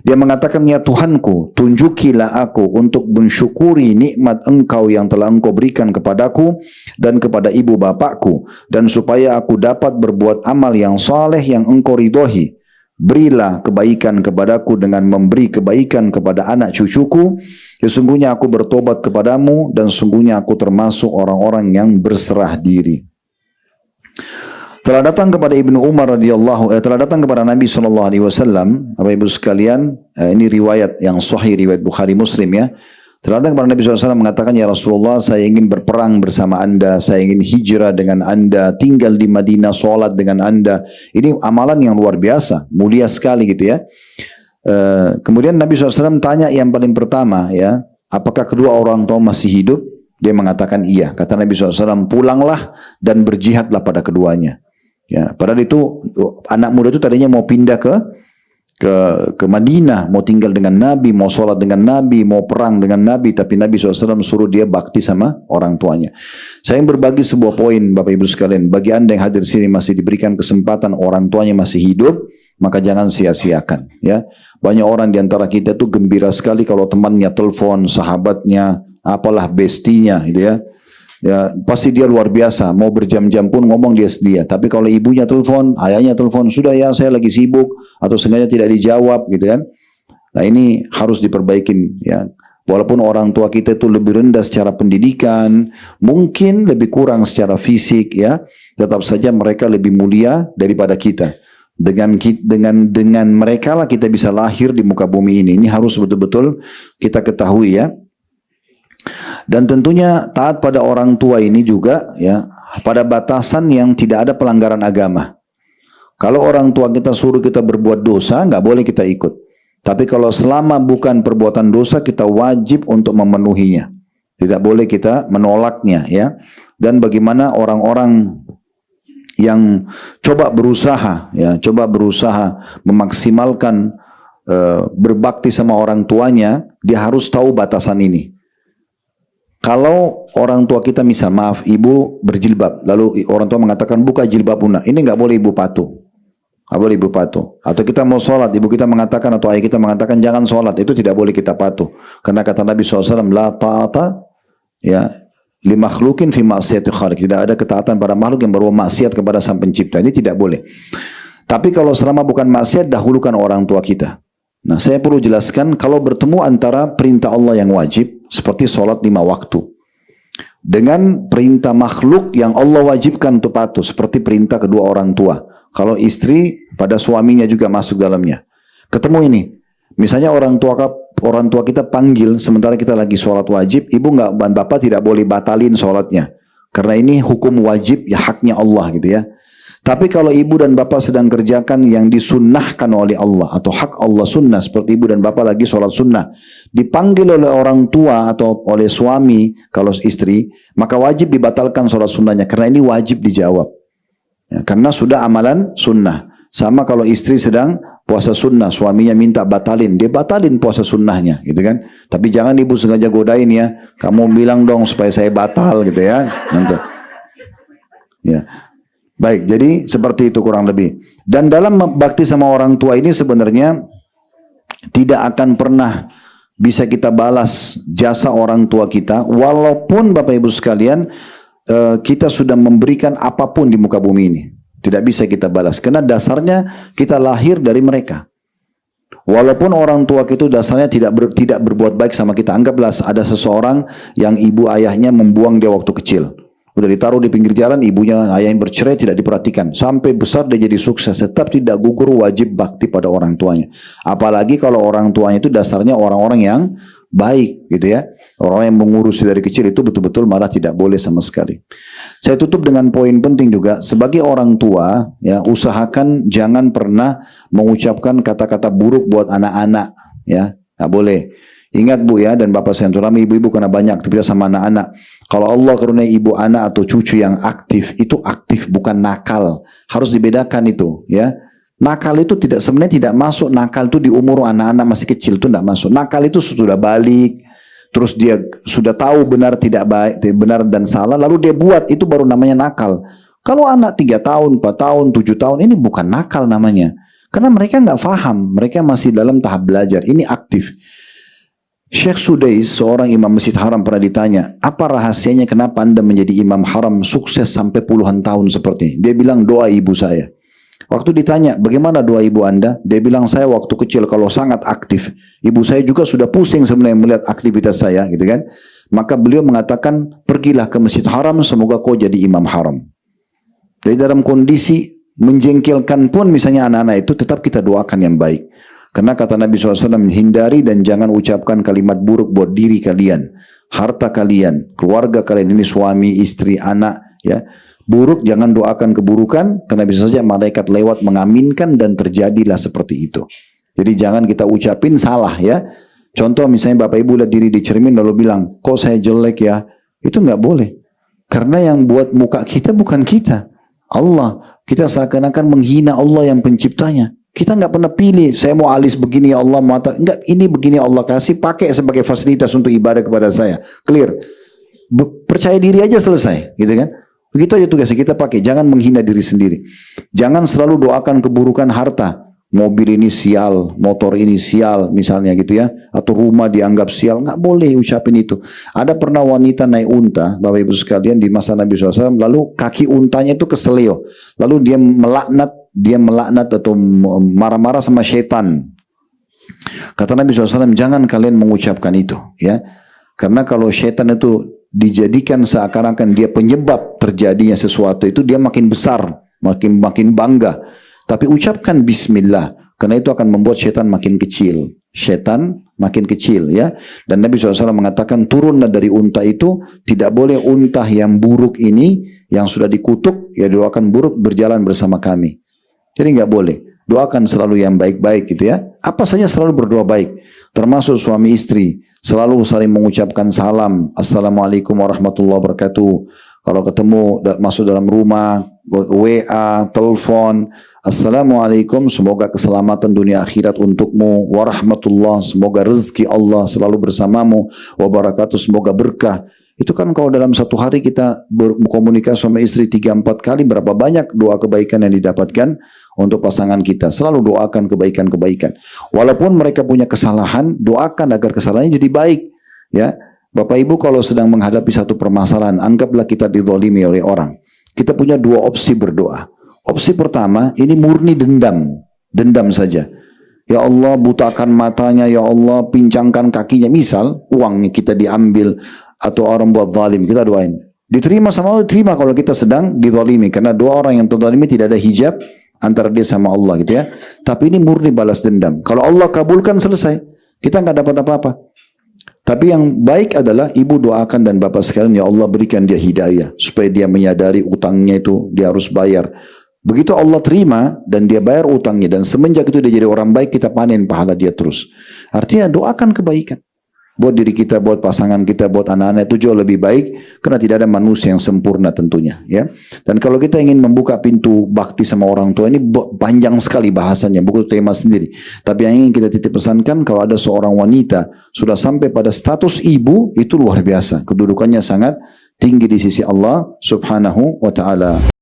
Dia mengatakan, ya Tuhanku, tunjukilah aku untuk mensyukuri nikmat engkau yang telah engkau berikan kepadaku dan kepada ibu bapakku, dan supaya aku dapat berbuat amal yang saleh yang engkau ridhoi. Berilah kebaikan kepadaku dengan memberi kebaikan kepada anak cucuku. Sesungguhnya aku bertobat kepadamu dan sesungguhnya aku termasuk orang-orang yang berserah diri. Telah datang kepada Ibnu Umar telah datang kepada Nabi SAW, Bapak Ibu sekalian, ini riwayat yang sahih, riwayat Bukhari Muslim ya. Telah datang kepada Nabi SAW mengatakan, ya Rasulullah, saya ingin berperang bersama anda, saya ingin hijrah dengan anda, tinggal di Madinah, sholat dengan anda. Ini amalan yang luar biasa, mulia sekali gitu ya. Kemudian Nabi SAW tanya yang paling pertama, ya, apakah kedua orang tua masih hidup? Dia mengatakan iya. Kata Nabi SAW, pulanglah dan berjihadlah pada keduanya. Ya, padahal itu anak muda itu tadinya mau pindah ke Madinah, mau tinggal dengan Nabi, mau sholat dengan Nabi, mau perang dengan Nabi, tapi Nabi SAW suruh dia bakti sama orang tuanya. Saya berbagi sebuah poin, Bapak Ibu sekalian. Bagi Anda yang hadir sini masih diberikan kesempatan, orang tuanya masih hidup, maka jangan sia-siakan. Ya, banyak orang di antara kita tuh gembira sekali kalau temannya telepon, sahabatnya, apalah bestinya, gitu ya. Ya, pasti dia luar biasa, mau berjam-jam pun ngomong dia sedia. Tapi kalau ibunya telepon, ayahnya telepon, sudah ya saya lagi sibuk, atau sengaja tidak dijawab, gitu kan. Nah ini harus diperbaikin, ya. Walaupun orang tua kita itu lebih rendah secara pendidikan, mungkin lebih kurang secara fisik, ya, tetap saja mereka lebih mulia daripada kita. Dengan mereka lah kita bisa lahir di muka bumi ini. Ini harus betul-betul kita ketahui, ya. Dan tentunya taat pada orang tua ini juga, ya, pada batasan yang tidak ada pelanggaran agama. Kalau orang tua kita suruh kita berbuat dosa, nggak boleh kita ikut. Tapi kalau selama bukan perbuatan dosa, kita wajib untuk memenuhinya. Tidak boleh kita menolaknya, ya. Dan bagaimana orang-orang yang coba berusaha memaksimalkan berbakti sama orang tuanya, dia harus tahu batasan ini. Kalau orang tua kita misal, maaf, ibu berjilbab, lalu orang tua mengatakan buka jilbab Una, ini nggak boleh ibu patuh, nggak boleh ibu patuh. Atau kita mau sholat, ibu kita mengatakan atau ayah kita mengatakan jangan sholat, itu tidak boleh kita patuh. Karena kata Nabi SAW, la ta'ata, ya, li makhlukin fi ma'siyati khaliq. Tidak ada ketaatan pada makhluk yang berbuat maksiat kepada sang pencipta. Ini tidak boleh. Tapi kalau selama bukan maksiat, dahulukan orang tua kita. Nah, saya perlu jelaskan, kalau bertemu antara perintah Allah yang wajib, seperti sholat 5 waktu, dengan perintah makhluk yang Allah wajibkan untuk patuh, seperti perintah kedua orang tua. Kalau istri, pada suaminya juga masuk dalamnya. Ketemu ini, misalnya orang tua kita panggil, sementara kita lagi sholat wajib, ibu nggak, bapak tidak boleh batalin sholatnya. Karena ini hukum wajib, ya haknya Allah gitu ya. Tapi kalau ibu dan bapak sedang kerjakan yang disunnahkan oleh Allah atau hak Allah sunnah, seperti ibu dan bapak lagi sholat sunnah, dipanggil oleh orang tua atau oleh suami kalau istri, maka wajib dibatalkan sholat sunnahnya karena ini wajib dijawab. Ya, karena sudah amalan sunnah. Sama kalau istri sedang puasa sunnah, suaminya minta batalin, dia batalin puasa sunnahnya, gitu kan? Tapi jangan ibu sengaja godain ya, kamu bilang dong supaya saya batal, gitu ya. Nanti. Ya. Baik, jadi seperti itu kurang lebih. Dan dalam bakti sama orang tua ini sebenarnya tidak akan pernah bisa kita balas jasa orang tua kita, walaupun Bapak Ibu sekalian kita sudah memberikan apapun di muka bumi ini. Tidak bisa kita balas, karena dasarnya kita lahir dari mereka. Walaupun orang tua kita dasarnya tidak berbuat baik sama kita. Anggaplah ada seseorang yang ibu ayahnya membuang dia waktu kecil. Udah ditaruh di pinggir jalan, ibunya ayahnya bercerai, tidak diperhatikan. Sampai besar dia jadi sukses, tetap tidak gugur wajib bakti pada orang tuanya. Apalagi kalau orang tuanya itu dasarnya orang-orang yang baik gitu ya. Orang yang mengurusi dari kecil itu betul-betul malah tidak boleh sama sekali. Saya tutup dengan poin penting juga. Sebagai orang tua, ya, usahakan jangan pernah mengucapkan kata-kata buruk buat anak-anak, ya. Nggak boleh. Ingat Bu ya, dan Bapak saya, terutama ibu-ibu karena banyak aktivitas sama anak-anak. Kalau Allah karuniai ibu anak atau cucu yang aktif, itu aktif bukan nakal. Harus dibedakan itu ya. Nakal itu sebenarnya tidak masuk. Nakal itu di umur anak-anak masih kecil itu tidak masuk. Nakal itu sudah balik, terus dia sudah tahu benar tidak baik, benar dan salah, lalu dia buat, itu baru namanya nakal. Kalau anak 3 tahun, 4 tahun, 7 tahun, ini bukan nakal namanya. Karena mereka nggak paham, mereka masih dalam tahap belajar. Ini aktif. Syekh Sudais, seorang imam Masjid Haram, pernah ditanya, apa rahasianya kenapa Anda menjadi imam haram sukses sampai puluhan tahun seperti ini? Dia bilang, doa ibu saya. Waktu ditanya, bagaimana doa ibu Anda? Dia bilang, saya waktu kecil kalau sangat aktif, ibu saya juga sudah pusing sebenarnya melihat aktivitas saya, gitu kan? Maka beliau mengatakan, pergilah ke Masjid Haram, semoga kau jadi imam haram. Jadi dalam kondisi menjengkelkan pun misalnya anak-anak itu, tetap kita doakan yang baik. Karena kata Nabi SAW, hindari dan jangan ucapkan kalimat buruk buat diri kalian, harta kalian, keluarga kalian, ini suami, istri, anak, ya. Buruk, jangan doakan keburukan, karena bisa saja malaikat lewat mengaminkan dan terjadilah seperti itu. Jadi jangan kita ucapin salah ya. Contoh misalnya Bapak Ibu lihat diri di cermin lalu bilang, kok saya jelek ya? Itu nggak boleh. Karena yang buat muka kita bukan kita. Allah. Kita seakan-akan menghina Allah yang penciptanya. Kita nggak pernah pilih, saya mau alis begini ya Allah, mata. Enggak, ini begini Allah kasih, pakai sebagai fasilitas untuk ibadah kepada saya. Clear. Percaya diri aja selesai. Gitu kan? Begitu aja tugasnya kita pakai. Jangan menghina diri sendiri. Jangan selalu doakan keburukan harta. Mobil ini sial, motor ini sial misalnya gitu ya, atau rumah dianggap sial, nggak boleh ucapin itu. Ada pernah wanita naik unta, Bapak Ibu sekalian, di masa Nabi SAW, lalu kaki untanya itu keseleo, lalu dia melaknat atau marah-marah sama syaitan. Kata Nabi SAW, jangan kalian mengucapkan itu ya, karena kalau syaitan itu dijadikan seakan-akan dia penyebab terjadinya sesuatu itu, dia makin besar, makin bangga. Tapi ucapkan bismillah, karena itu akan membuat syaitan makin kecil. Syaitan makin kecil ya. Dan Nabi SAW mengatakan turunlah dari unta itu, tidak boleh unta yang buruk ini, yang sudah dikutuk, ya doakan buruk berjalan bersama kami. Jadi nggak boleh. Doakan selalu yang baik-baik gitu ya. Apa saja selalu berdoa baik. Termasuk suami istri, selalu saling mengucapkan salam. Assalamualaikum warahmatullahi wabarakatuh. Kalau ketemu masuk dalam rumah, WA, telepon, Assalamualaikum, semoga keselamatan dunia akhirat untukmu, warahmatullah, semoga rezeki Allah selalu bersamamu, wabarakatuh, semoga berkah. Itu kan kalau dalam satu hari kita berkomunikasi sama istri 3-4 kali, berapa banyak doa kebaikan yang didapatkan untuk pasangan kita. Selalu doakan kebaikan-kebaikan. Walaupun mereka punya kesalahan, doakan agar kesalahannya jadi baik. Ya, Bapak Ibu kalau sedang menghadapi satu permasalahan, anggaplah kita dizalimi oleh orang. Kita punya dua opsi berdoa. Opsi pertama, ini murni dendam. Dendam saja. Ya Allah, butakan matanya, ya Allah, pincangkan kakinya. Misal, uangnya kita diambil, atau orang buat zalim, kita doain. Diterima sama Allah, diterima kalau kita sedang dizalimi. Karena dua orang yang terzalimi tidak ada hijab antara dia sama Allah gitu ya. Tapi ini murni balas dendam. Kalau Allah kabulkan, selesai. Kita nggak dapat apa-apa. Tapi yang baik adalah ibu doakan dan bapak sekalian, ya Allah berikan dia hidayah supaya dia menyadari utangnya itu dia harus bayar. Begitu Allah terima dan dia bayar utangnya, dan semenjak itu dia jadi orang baik, kita panen pahala dia terus. Artinya doakan kebaikan buat diri kita, buat pasangan kita, buat anak-anak, itu jauh lebih baik karena tidak ada manusia yang sempurna tentunya ya. Dan kalau kita ingin membuka pintu bakti sama orang tua, ini panjang sekali bahasanya, buku tema sendiri. Tapi yang ingin kita titip pesankan, kalau ada seorang wanita sudah sampai pada status ibu, itu luar biasa, kedudukannya sangat tinggi di sisi Allah Subhanahu wa taala.